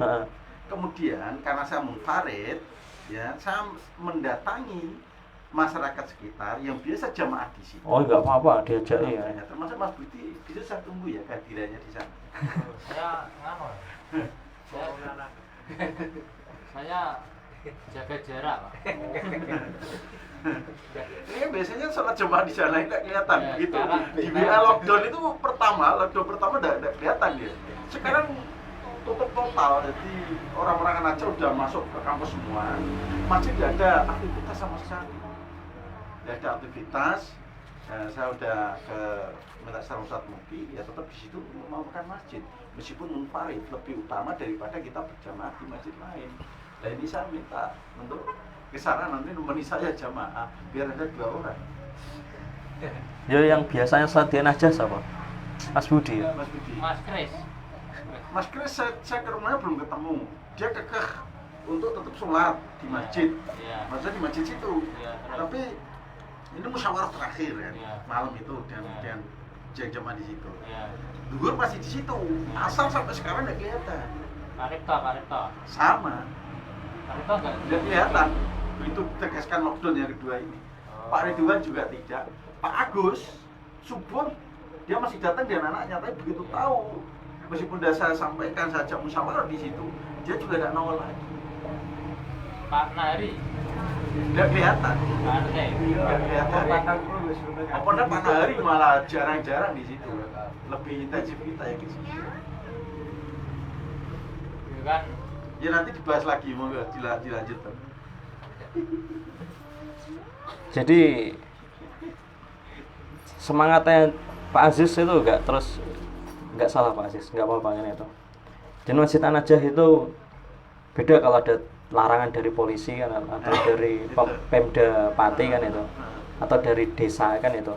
Speaker 4: Kemudian karena saya munfarid, ya saya mendatangi masyarakat sekitar yang biasa jamaah di situ.
Speaker 1: Oh, nggak apa-apa, diajak ya.
Speaker 4: Termasuk Mas Budi, bisa saya tunggu ya kehadirannya di sana.
Speaker 3: Saya
Speaker 5: Jaga jarak, Pak.
Speaker 4: Ini biasanya sholat jemaah di sana nggak kelihatan
Speaker 5: Ya,
Speaker 4: gitu.
Speaker 5: sekarang
Speaker 4: Di
Speaker 5: kita-
Speaker 4: WA lockdown itu lockdown pertama nggak kelihatan dia. Sekarang tutup total, jadi orang-orang aja udah masuk ke kampus semua. Masjid nggak ada aktivitas sama sekali. Nggak ada aktivitas. Saya udah ke minta saran Ustadz Muki, ya tetap di situ mau makan masjid. Meskipun munfarid lebih utama daripada kita berjamaah di masjid lain. Nah ini saya minta untuk kesana nanti nemeni saya jamaah biar ada 2 orang.
Speaker 1: Ya yang biasanya sholat di Najah siapa? Mas Budi ya?
Speaker 4: Mas Budi.
Speaker 5: Mas Kris.
Speaker 4: Mas Kris saya ke rumahnya belum ketemu. Dia kekeh untuk tetap sholat di masjid.
Speaker 5: Iya.
Speaker 4: Maksudnya di masjid situ.
Speaker 5: Iya, terus.
Speaker 4: Tapi ini musyawarah terakhir kan,
Speaker 5: Iya.
Speaker 4: malam itu dan
Speaker 5: Iya.
Speaker 4: dan jamaah di situ.
Speaker 5: Iya.
Speaker 4: Duhur masih di situ. Asal sampai sekarang nggak kelihatan.
Speaker 5: Karipto.
Speaker 4: Sama,
Speaker 5: Karipto enggak?
Speaker 4: nggak kelihatan. Begitu tegaskan lockdown yang kedua ini. Pak Ridwan juga tidak. Pak Agus subuh dia masih datang dengan anaknya, tapi begitu tahu meskipun sudah saya sampaikan saja musyawarah di situ, dia juga tidak nongol lagi.
Speaker 5: Pak Nari.
Speaker 4: Nggak kelihatan.
Speaker 5: Pak Arte.
Speaker 4: Nggak kelihatan. Apalagi Pak Nahari malah jarang-jarang di situ. Lebih intensif kita ya di situ.
Speaker 5: Itu kan
Speaker 4: Ya nanti dibahas lagi, mau nggak dilanjutkan.
Speaker 1: Jadi semangatnya Pak Aziz itu nggak salah Pak Aziz, nggak apa-apa kan itu. Dan Masjid An-Najah itu beda kalau ada larangan dari polisi kan, atau dari Pemda Pati kan itu, atau dari desa kan itu.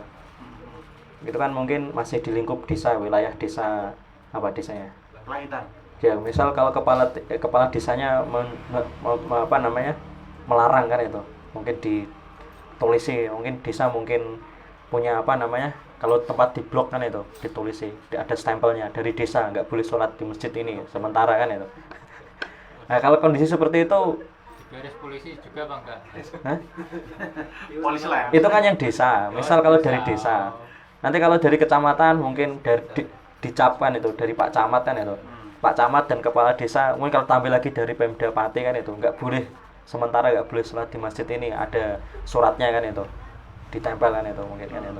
Speaker 1: Itu kan mungkin masih di lingkup desa, wilayah desa, apa desanya?
Speaker 4: Langitan.
Speaker 1: Ya, misal kalau kepala desanya apa namanya? Melarang kan itu. Mungkin ditulisi, mungkin desa mungkin punya apa namanya? Kalau tempat di blok kan itu ditulisi, ada stempelnya dari desa, nggak boleh sholat di masjid ini sementara kan itu. Nah, kalau kondisi seperti itu,
Speaker 5: diberes polisi juga Bang enggak?
Speaker 1: hah?
Speaker 4: Polisi lain.
Speaker 1: Itu kan yang desa. Misal kalau dari desa. Nanti kalau dari kecamatan mungkin dari dicapkan itu dari Pak Camat kan itu. Pak Camat dan kepala desa mungkin kalau tampil lagi dari Pemda Pati kan itu nggak boleh, sementara nggak boleh sholat di masjid ini, ada suratnya kan itu, ditempel kan itu mungkin kan itu.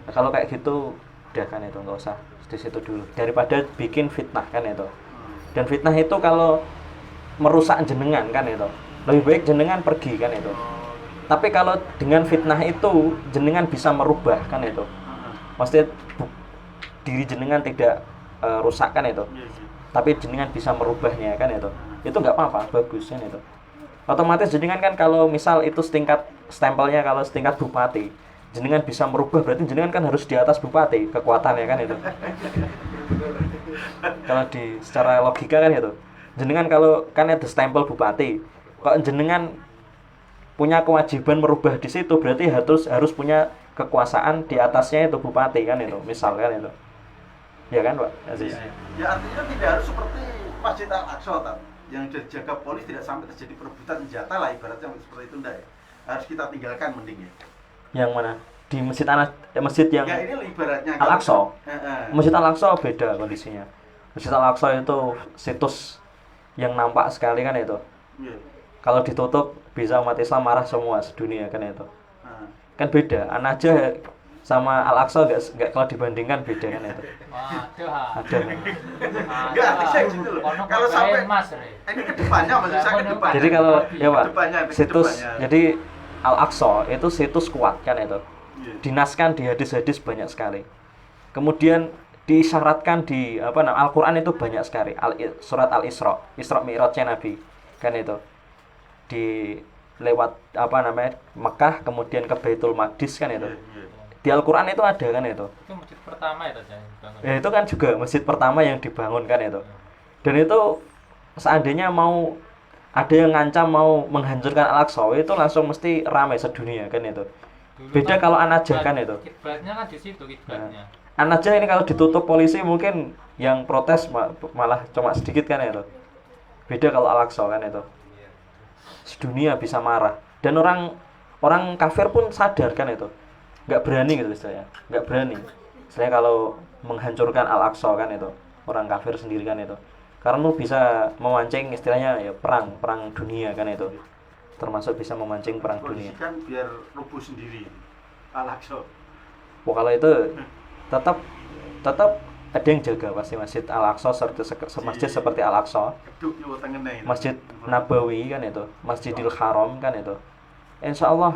Speaker 1: Nah, kalau kayak gitu udah kan itu nggak usah di situ dulu, daripada bikin fitnah kan itu. Dan fitnah itu kalau merusak jenengan kan itu, lebih baik jenengan pergi kan itu. Tapi kalau dengan fitnah itu jenengan bisa merubah kan itu, maksudnya diri jenengan tidak rusak kan itu, tapi jenengan bisa merubahnya kan itu nggak apa-apa, bagus kan itu. Otomatis jenengan kan kalau misal itu setingkat stempelnya, kalau setingkat bupati, jenengan bisa merubah, berarti jenengan kan harus di atas bupati kekuatannya kan itu. Kalau di secara logika kan itu, jenengan kalau kan ada stempel bupati, kalau jenengan punya kewajiban merubah di situ, berarti harus punya kekuasaan di atasnya itu bupati kan itu, misal kan itu. Ya kan Pak Aziz?
Speaker 4: Ya artinya tidak harus seperti Masjid Al-Aqsa yang dijaga polis, tidak sampai terjadi perebutan senjata lah ibaratnya seperti itu enggak ya. Harus kita tinggalkan mending ya.
Speaker 1: Yang mana? Di masjid yang
Speaker 4: Ya ini ibaratnya
Speaker 1: Al-Aqsa.
Speaker 4: Heeh.
Speaker 1: Masjid Al-Aqsa beda kondisinya. Masjid Al-Aqsa itu situs yang nampak sekali kan itu.
Speaker 4: Iya.
Speaker 1: Kalau ditutup bisa umat Islam marah semua sedunia kan itu.
Speaker 4: Nah,
Speaker 1: Kan beda. An-Najah sama Al-Aqsa nggak kalau dibandingkan beda kan itu.
Speaker 5: Waduh.
Speaker 1: Ada.
Speaker 4: Enggak, artinya gitu loh. Kalau sampai
Speaker 5: Mas,
Speaker 4: ini ke depannya maksud saya ke depannya.
Speaker 1: Jadi kalau ya Pak,
Speaker 4: Kedepannya,
Speaker 1: situs
Speaker 4: kedepannya.
Speaker 1: jadi Al-Aqsa itu situs kuat kan itu.
Speaker 4: Iya.
Speaker 1: Dinaskan di hadis-hadis banyak sekali. Kemudian disyaratkan di Al-Qur'an itu banyak sekali. Surat Al-Isra, Isra Mi'rajnya Nabi kan itu. Di lewat Mekah kemudian ke Baitul Maqdis kan itu.
Speaker 4: Iya, iya.
Speaker 1: Di Al-Qur'an itu ada kan itu.
Speaker 5: Itu masjid pertama itu Jan, dibangun.
Speaker 1: Ya, itu kan juga masjid pertama yang dibangun kan itu. Dan itu seandainya mau ada yang ngancam mau menghancurkan Al-Aqsa, itu langsung mesti ramai sedunia kan itu.
Speaker 5: Dulu
Speaker 1: Beda kalau An-Najah kan itu.
Speaker 5: Kiblatnya kan di situ kiblatnya.
Speaker 1: An-Najah ini kalau ditutup polisi mungkin yang protes malah cuma sedikit kan itu. Beda kalau Al-Aqsa kan itu. Sedunia bisa marah. Dan orang kafir pun sadar kan itu. Nggak berani gitu istilahnya. Nggak berani. Istilahnya kalau menghancurkan Al-Aqsa kan itu. Orang kafir sendiri kan itu. Karena lu bisa memancing istilahnya ya perang dunia kan itu. termasuk bisa memancing perang dunia.
Speaker 4: Kondisikan biar rubuh sendiri Al-Aqsa.
Speaker 1: Wah, kalau itu tetap ada yang jaga pasti Masjid Al-Aqsa masjid seperti Al-Aqsa,
Speaker 4: Keduk yo tengene itu.
Speaker 1: Masjid Nabawi kan itu, Masjidil Haram kan itu. Insya Allah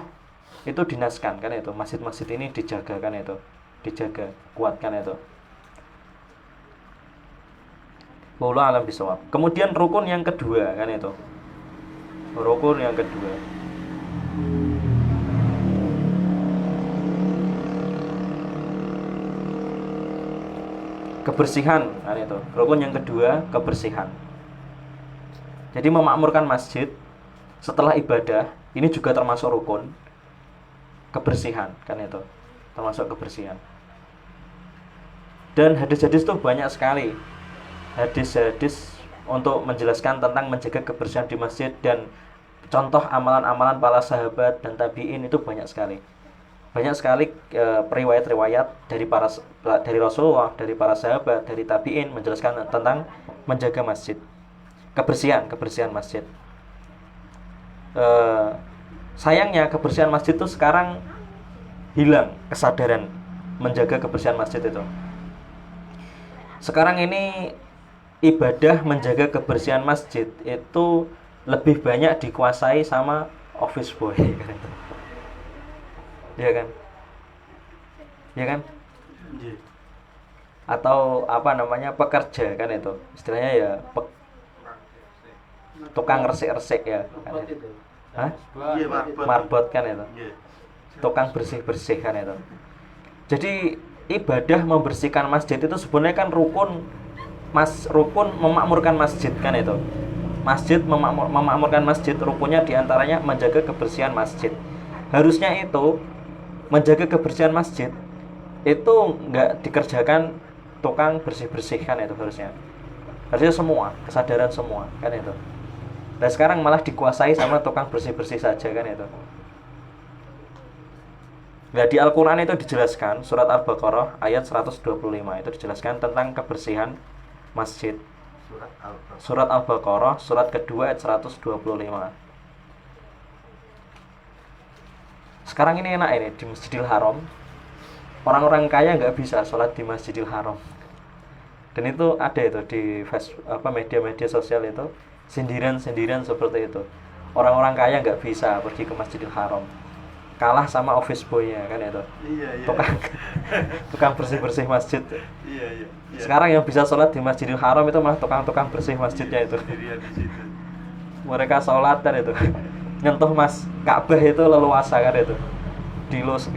Speaker 1: itu dinaskan kan itu, masjid-masjid ini dijaga kan itu, dijaga kuatkan itu. Wallahu alam bisawab. Kemudian rukun yang kedua kan itu, rukun yang kedua, kebersihan kan itu. Rukun yang kedua, kebersihan. Jadi memakmurkan masjid setelah ibadah ini juga termasuk rukun kebersihan kan itu, termasuk kebersihan. Dan hadis-hadis itu banyak sekali, hadis-hadis untuk menjelaskan tentang menjaga kebersihan di masjid, dan contoh amalan-amalan para sahabat dan tabi'in itu banyak sekali. Banyak sekali riwayat-riwayat dari Rasulullah, dari para sahabat, dari tabi'in menjelaskan tentang menjaga masjid, kebersihan masjid. Sayangnya kebersihan masjid itu sekarang hilang kesadaran menjaga kebersihan masjid itu. Sekarang ini ibadah menjaga kebersihan masjid itu lebih banyak dikuasai sama office boy kan itu. Ya kan? Ya kan?
Speaker 4: Nggih.
Speaker 1: Atau apa namanya, pekerja kan itu. Istilahnya ya tukang resik-resik ya kan
Speaker 2: Marbot
Speaker 1: itu.
Speaker 2: itu.
Speaker 1: Hah?
Speaker 4: Iya, marbot.
Speaker 1: Marbot kan itu.
Speaker 4: Nggih.
Speaker 1: Tukang bersih-bersih kan itu. Jadi ibadah membersihkan masjid itu sebenarnya kan rukun memakmurkan masjid kan itu. Masjid memakmurkan masjid, rukunnya diantaranya menjaga kebersihan masjid. Harusnya itu menjaga kebersihan masjid itu nggak dikerjakan tukang bersih-bersih kan itu, harusnya semua, kesadaran semua kan itu. Dan sekarang malah dikuasai sama tukang bersih-bersih saja kan itu. Nah, di Al-Quran itu dijelaskan, surat Al-Baqarah ayat 125 itu dijelaskan tentang kebersihan masjid. Surat Al-Baqarah, surat kedua ayat 125. Sekarang ini enak ini, di Masjidil Haram orang-orang kaya nggak bisa sholat di Masjidil Haram. Dan itu ada itu di media-media sosial itu, sindiran-sindiran seperti itu. Orang-orang kaya nggak bisa pergi ke Masjidil Haram, kalah sama office boy-nya kan itu.
Speaker 4: Iya.
Speaker 1: Tukang bersih-bersih masjid.
Speaker 4: Iya.
Speaker 1: Sekarang yang bisa sholat di Masjidil Haram itu malah tukang bersih masjidnya itu.
Speaker 4: Sendirian di situ.
Speaker 1: Mereka sholat kan itu, nyentuh Ka'bah itu leluasa kan itu, dilus.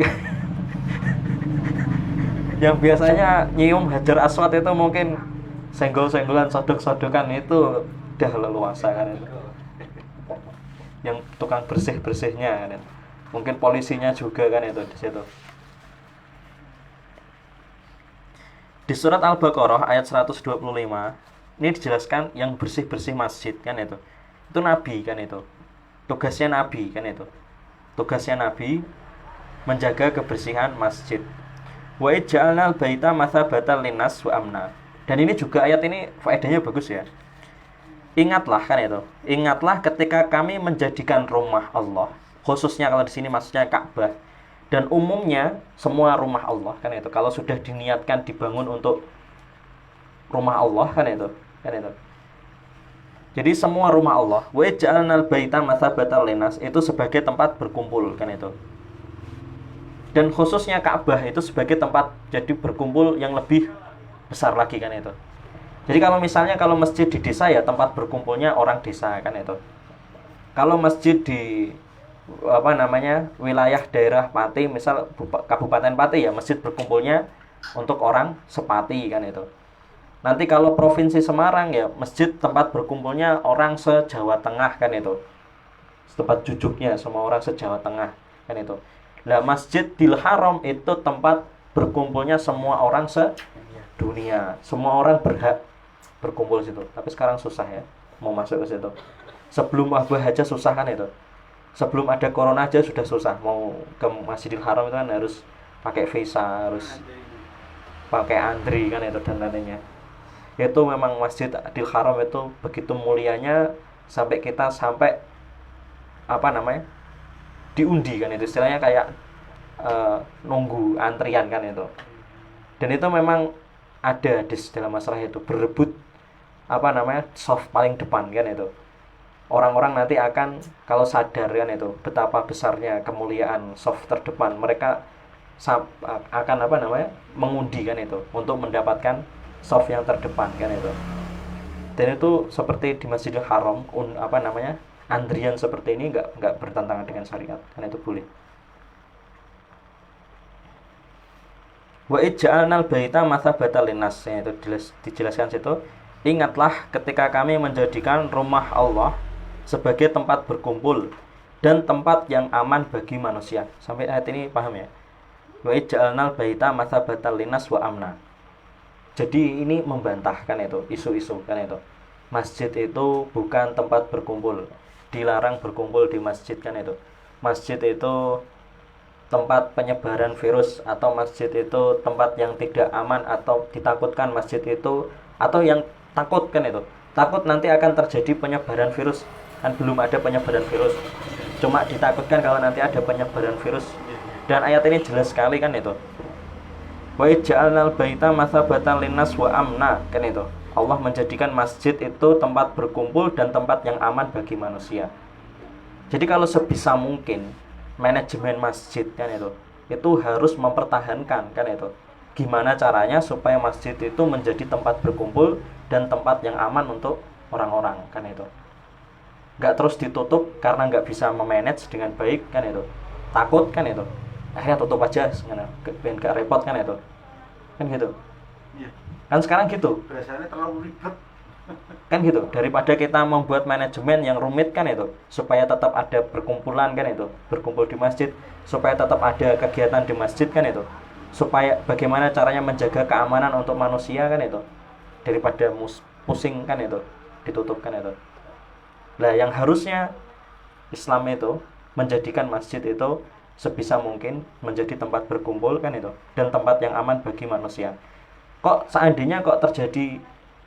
Speaker 1: Yang biasanya nyium Hajar Aswad itu mungkin senggol-senggolan, sodok-sodokan itu udah leluasa kan itu. Yang tukang bersih-bersihnya kan itu. Mungkin polisinya juga kan itu di situ. Di surat Al-Baqarah ayat 125 ini dijelaskan yang bersih-bersih masjid kan itu. Itu Nabi kan itu. Tugasnya Nabi kan itu. Tugasnya Nabi menjaga kebersihan masjid. Wa ij'alnal baita mathabatan linnas wa amna. Dan ini juga ayat ini faedahnya bagus ya. Ingatlah kan itu. Ingatlah ketika kami menjadikan rumah Allah, khususnya kalau di sini maksudnya Ka'bah, dan umumnya semua rumah Allah kan itu. Kalau sudah diniatkan dibangun untuk rumah Allah kan itu. Jadi semua rumah Allah, wa ij'alnal baita mathabatan linnas, itu sebagai tempat berkumpul kan itu. Dan khususnya Ka'bah itu sebagai tempat jadi berkumpul yang lebih besar lagi kan itu. Jadi kalau misalnya kalau masjid di desa ya tempat berkumpulnya orang desa kan itu. Kalau masjid di wilayah daerah Pati, misal Kabupaten Pati ya masjid berkumpulnya untuk orang sepati kan itu. Nanti kalau provinsi Semarang ya masjid tempat berkumpulnya orang se-Jawa Tengah kan itu. Tempat jujuknya semua orang se-Jawa Tengah kan itu. Nah, Masjidil Haram itu tempat berkumpulnya semua orang sedunia. Semua orang berhak berkumpul di situ. Tapi sekarang susah ya mau masuk ke situ. Sebelum wabah aja susah kan itu. Sebelum ada corona aja sudah susah. Mau ke Masjidil Haram itu kan harus pakai visa, harus pakai antri kan itu dan lainnya. Itu memang Masjidil Haram itu begitu mulianya sampai apa namanya, diundi kan itu istilahnya, kayak nunggu antrian kan itu. Dan itu memang ada hadis dalam masalah itu, berebut apa namanya soft paling depan kan itu. Orang-orang nanti akan, kalau sadar kan itu betapa besarnya kemuliaan soft terdepan, mereka akan apa namanya mengundi kan itu untuk mendapatkan soft yang terdepan kan itu. Dan itu seperti di Masjidil Haram, apa namanya, antrian seperti ini nggak bertentangan dengan syariat, kan itu boleh. Wa ij'alnal baita mathabatan linnas, itu dijelaskan situ. Ingatlah ketika kami menjadikan rumah Allah sebagai tempat berkumpul dan tempat yang aman bagi manusia. Sampai ayat ini paham ya? Wa ij'alnal baita mathabatan linnas wa amna. Jadi ini membantahkan itu isu-isu kan itu. Masjid itu bukan tempat berkumpul. Dilarang berkumpul di masjid kan itu. Masjid itu tempat penyebaran virus, atau masjid itu tempat yang tidak aman, atau ditakutkan masjid itu, atau yang takut kan itu. Takut nanti akan terjadi penyebaran virus. Kan belum ada penyebaran virus. Cuma ditakutkan kalau nanti ada penyebaran virus. Dan ayat ini jelas sekali kan itu. Wa ij'alnal baita mathabatan linnas wa amna kan itu. Allah menjadikan masjid itu tempat berkumpul dan tempat yang aman bagi manusia. Jadi kalau sebisa mungkin manajemen masjid kan itu harus mempertahankan kan itu. Gimana caranya supaya masjid itu menjadi tempat berkumpul dan tempat yang aman untuk orang-orang kan itu. Gak terus ditutup karena gak bisa memanage dengan baik kan itu. Takut kan itu. Akhirnya tutup aja, biar gak repot kan itu. Kan gitu.
Speaker 4: Iya.
Speaker 1: Kan sekarang gitu.
Speaker 4: Biasanya terlalu ribet.
Speaker 1: Kan gitu. Daripada kita membuat manajemen yang rumit kan itu, supaya tetap ada perkumpulan kan itu, berkumpul di masjid, supaya tetap ada kegiatan di masjid kan itu, supaya bagaimana caranya menjaga keamanan untuk manusia kan itu, daripada pusing kan itu, ditutup kan itu. Nah, yang harusnya Islam itu menjadikan masjid itu sebisa mungkin menjadi tempat berkumpul kan itu, dan tempat yang aman bagi manusia. Kok seandainya kok terjadi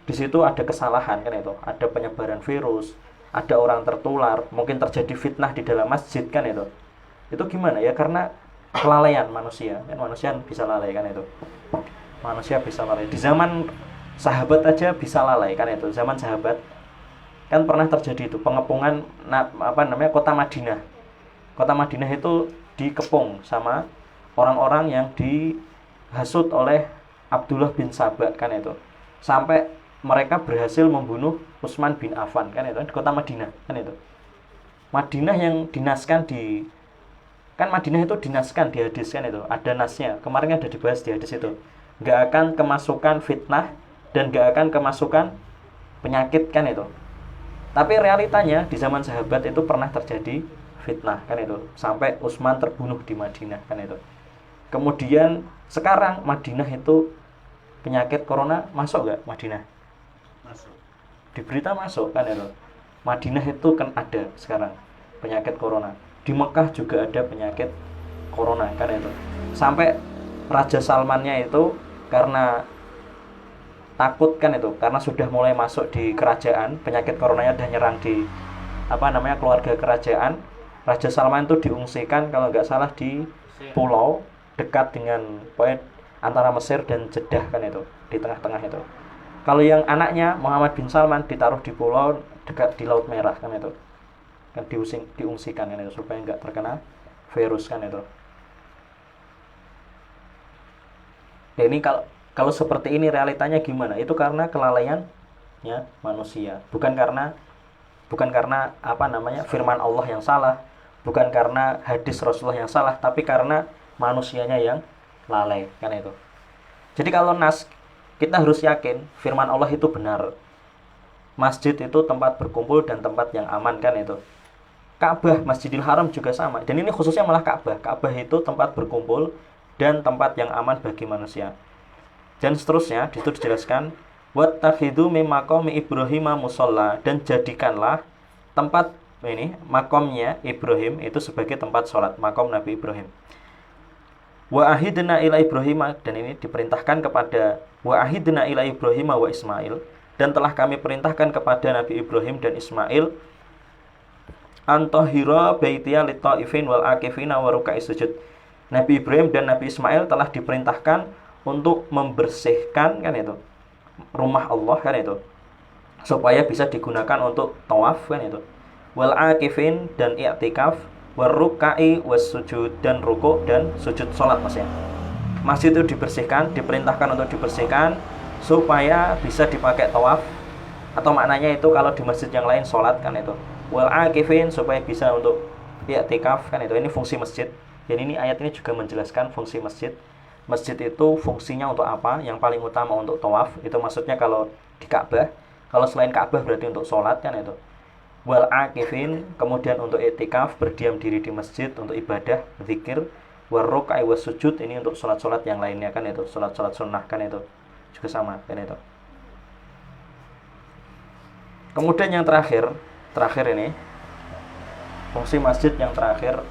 Speaker 1: di situ ada kesalahan kan itu, ada penyebaran virus, ada orang tertular, mungkin terjadi fitnah di dalam masjid kan itu gimana ya? Karena kelalaian manusia kan, manusia bisa lalai kan itu, manusia bisa lalai. Di zaman sahabat aja bisa lalai kan itu. Zaman sahabat kan pernah terjadi itu pengepungan kota Madinah. Kota Madinah itu dikepung sama orang-orang yang dihasut oleh Abdullah bin Sabah kan itu, sampai mereka berhasil membunuh Utsman bin Affan kan itu, di kota Madinah kan itu. Madinah yang dinaskan kan Madinah itu dinaskan di hadis kan itu, ada nasnya, kemarin ada dibahas di hadis itu, gak akan kemasukan fitnah dan gak akan kemasukan penyakit kan itu. Tapi realitanya di zaman sahabat itu pernah terjadi fitnah kan itu, sampai Utsman terbunuh di Madinah kan itu. Kemudian sekarang Madinah itu penyakit corona masuk gak Madinah?
Speaker 4: Masuk.
Speaker 1: Di berita masuk kan itu. Madinah itu kan ada sekarang penyakit corona. Di Mekah juga ada penyakit corona kan itu. Sampai Raja Salmannya itu karena takut kan itu, karena sudah mulai masuk di kerajaan, penyakit coronanya udah nyerang di keluarga kerajaan. Raja Salman itu diungsikan kalau nggak salah di pulau dekat dengan antara Mesir dan Jeddah kan itu, di tengah-tengah itu. Kalau yang anaknya Muhammad bin Salman ditaruh di pulau dekat di Laut Merah kan itu, kan diungsikan kan itu supaya nggak terkena virus kan itu. Dan ini kalau seperti ini realitanya gimana? Itu karena kelalaiannya manusia, bukan karena firman Allah yang salah, bukan karena hadis Rasulullah yang salah, tapi karena manusianya yang lalai kan itu. Jadi kalau kita harus yakin firman Allah itu benar. Masjid itu tempat berkumpul dan tempat yang aman kan itu. Ka'bah, Masjidil Haram juga sama. Dan ini khususnya malah Ka'bah. Ka'bah itu tempat berkumpul dan tempat yang aman bagi manusia. Dan seterusnya di situ dijelaskan wattakhidhu min maqami Ibrahim musalla, dan jadikanlah tempat ini makomnya Ibrahim itu sebagai tempat sholat, makom Nabi Ibrahim. Wa ahidna ila Ibrahim, dan ini diperintahkan kepada wa ahidna ila Ibrahim wa Ismail, dan telah kami perintahkan kepada Nabi Ibrahim dan Ismail antahira baitiya lit-taifin wal akifina wa ruka'is sujud. Nabi Ibrahim dan Nabi Ismail telah diperintahkan untuk membersihkan kan itu rumah Allah kan itu supaya bisa digunakan untuk tawaf kan itu. Wal akifin dan i'tikaf, war ruka'i was sujud dan rukuk dan sujud salat Mas ya. Masjid itu dibersihkan, diperintahkan untuk dibersihkan supaya bisa dipakai tawaf, atau maknanya itu kalau di masjid yang lain salat kan itu. Wal akifin supaya bisa untuk i'tikaf kan itu. Ini fungsi masjid. Jadi ini ayat ini juga menjelaskan fungsi masjid. Masjid itu fungsinya untuk apa? Yang paling utama untuk tawaf. Itu maksudnya kalau di Ka'bah. Kalau selain Ka'bah berarti untuk sholat kan itu. Wal akifin, kemudian untuk i'tikaf, berdiam diri di masjid untuk ibadah, zikir. War ruk'i was sujud, ini untuk sholat-sholat yang lainnya kan itu. Sholat-sholat sunnah kan itu. Juga sama kan itu. Kemudian yang terakhir ini fungsi masjid yang terakhir,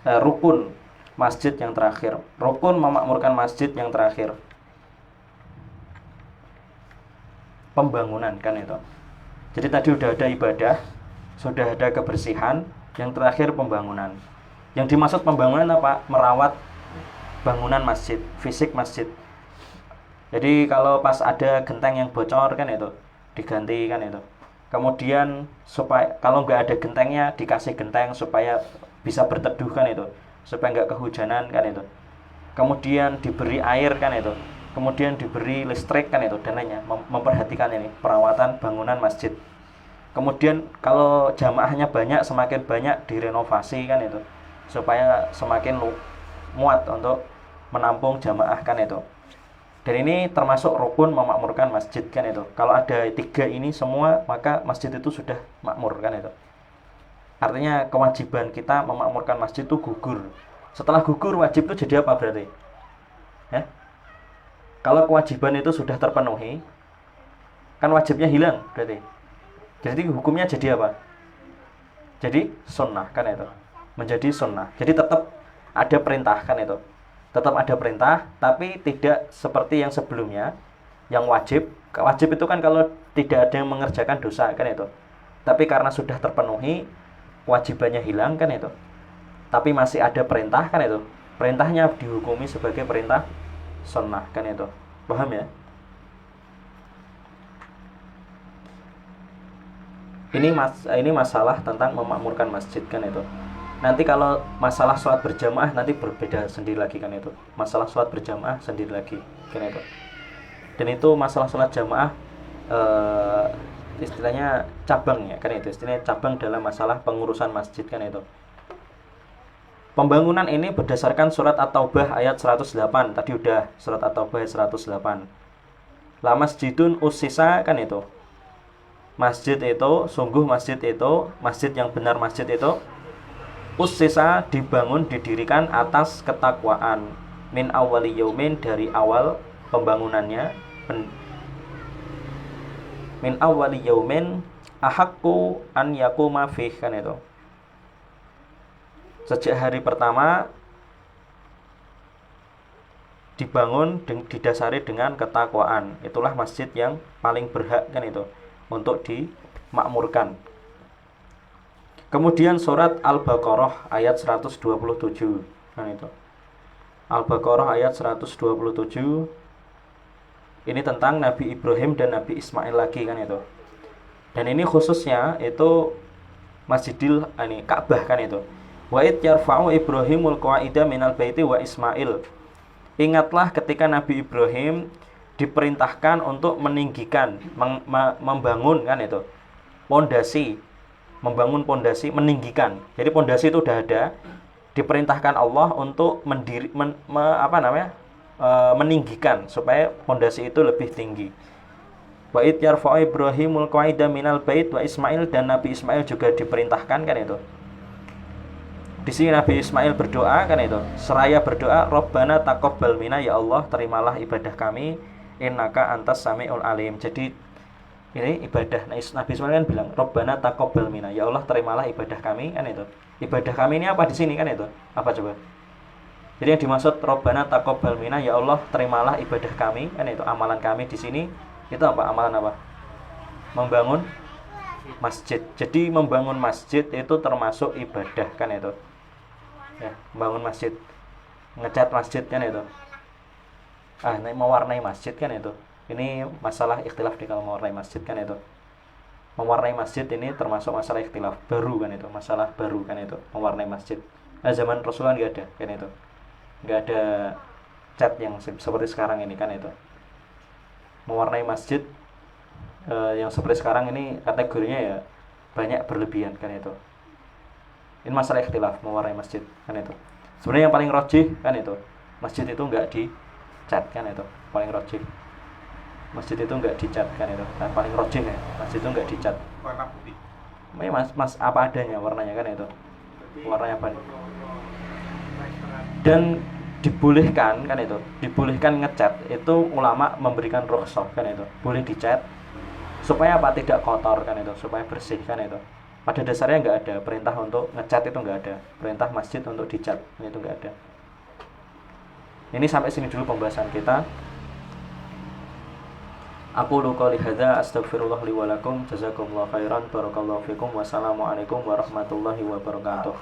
Speaker 1: rukun masjid yang terakhir, rukun memakmurkan masjid yang terakhir, pembangunan kan itu. Jadi tadi udah ada ibadah, sudah ada kebersihan, yang terakhir pembangunan. Yang dimaksud pembangunan apa? Merawat bangunan masjid, fisik masjid. Jadi kalau pas ada genteng yang bocor kan itu diganti kan itu. Kemudian supaya kalau nggak ada gentengnya dikasih genteng supaya bisa berteduh kan itu, supaya nggak kehujanan kan itu. Kemudian diberi air kan itu, kemudian diberi listrik kan itu, dan lainnya. Memperhatikan ini perawatan bangunan masjid. Kemudian kalau jamaahnya banyak, semakin banyak direnovasi kan itu, supaya semakin muat untuk menampung jamaah kan itu. Dan ini termasuk rukun memakmurkan masjid kan itu. Kalau ada 3 ini semua, maka masjid itu sudah makmur kan itu. Artinya kewajiban kita memakmurkan masjid itu gugur. Setelah gugur, wajib itu jadi apa berarti? Ya? Kalau kewajiban itu sudah terpenuhi, kan wajibnya hilang berarti. Jadi hukumnya jadi apa? Jadi sunnah kan itu. Menjadi sunnah. Jadi tetap ada perintah kan itu. Tetap ada perintah, tapi tidak seperti yang sebelumnya, yang wajib. Wajib itu kan kalau tidak ada yang mengerjakan dosa kan itu. Tapi karena sudah terpenuhi, kewajibannya hilang kan itu. Tapi masih ada perintah kan itu. Perintahnya dihukumi sebagai perintah sunnah kan itu. Paham ya? Ini masalah tentang memakmurkan masjid kan itu. Nanti kalau masalah sholat berjamaah nanti berbeda sendiri lagi kan itu. Masalah sholat berjamaah sendiri lagi kan itu. Dan itu masalah sholat jamaah istilahnya cabang ya kan itu. Istilahnya cabang dalam masalah pengurusan masjid kan itu. Pembangunan ini berdasarkan surat At-Taubah ayat 108. Tadi udah surat At-Taubah ayat 108. La masjidun ussisa kan itu. Masjid itu, sungguh masjid itu, masjid yang benar masjid itu ussisa dibangun, didirikan atas ketakwaan min awwali yaumin, dari awal pembangunannya, min awwali yaumin ahaqqu an yaquma fih kan itu. Sejak hari pertama dibangun didasari dengan ketakwaan. Itulah masjid yang paling berhak kan itu untuk dimakmurkan. Kemudian surat Al-Baqarah ayat 127 kan itu. Al-Baqarah ayat 127 ini tentang Nabi Ibrahim dan Nabi Ismail lagi kan itu. Dan ini khususnya itu Masjidil Ka'bah kan itu. Wa id yarfa'u Ibrahimul qawaida minal baiti wa Ismail. Ingatlah ketika Nabi Ibrahim diperintahkan untuk meninggikan, membangun kan itu pondasi, membangun pondasi, meninggikan. Jadi pondasi itu udah ada, diperintahkan Allah untuk meninggikan supaya pondasi itu lebih tinggi. Wa id yarfa'u Ibrahimul qawaida minal bait wa Ismail, dan Nabi Ismail juga diperintahkan kan itu. Di sini Nabi Ismail berdoa kan itu. Seraya berdoa, Rabbana taqabbal minna, ya Allah terimalah ibadah kami, innaka antas samiul alim. Jadi ini ibadah Nabi Ismail kan bilang, Rabbana taqabbal minna, ya Allah terimalah ibadah kami kan itu. Ibadah kami ini apa di sini kan itu? Apa coba? Jadi yang dimaksud Rabbana taqabbal minna, ya Allah terimalah ibadah kami kan itu, amalan kami di sini itu apa? Amalan apa? Membangun masjid. Jadi membangun masjid itu termasuk ibadah kan itu. Ya, membangun masjid, ngecat masjid kan itu. Ini mewarnai masjid kan itu. Ini masalah ikhtilaf di kalau mewarnai masjid kan itu. Mewarnai masjid ini termasuk masalah ikhtilaf baru kan itu, masalah baru kan itu, mewarnai masjid. Zaman Rasulullah nggak ada kan itu, nggak ada cat yang seperti sekarang ini kan itu. Mewarnai masjid yang seperti sekarang ini kategorinya ya banyak berlebihan kan itu. Ini masalah ikhtilaf mewarnai masjid kan itu. Sebenarnya yang paling rajih kan itu, masjid itu nggak dicat kan itu, paling rajih. Masjid itu nggak dicat kan itu, kan paling rajih ya, masjid itu nggak dicat.
Speaker 4: Warna putih.
Speaker 1: Ini mas apa adanya warnanya kan itu, warnanya apa? Dan dibolehkan kan itu, dibolehkan ngecat itu ulama memberikan rukhsah kan itu, boleh dicat supaya apa, tidak kotor kan itu, supaya bersih kan itu. Pada dasarnya nggak ada perintah untuk ngecat, itu nggak ada perintah masjid untuk dicat, itu nggak ada. Ini sampai sini dulu pembahasan kita. Aku qouli hadza astaghfirullah li wa lakum, jazakumullahu khairan, barakallahu fikum, wassalamualaikum warahmatullahi wabarakatuh.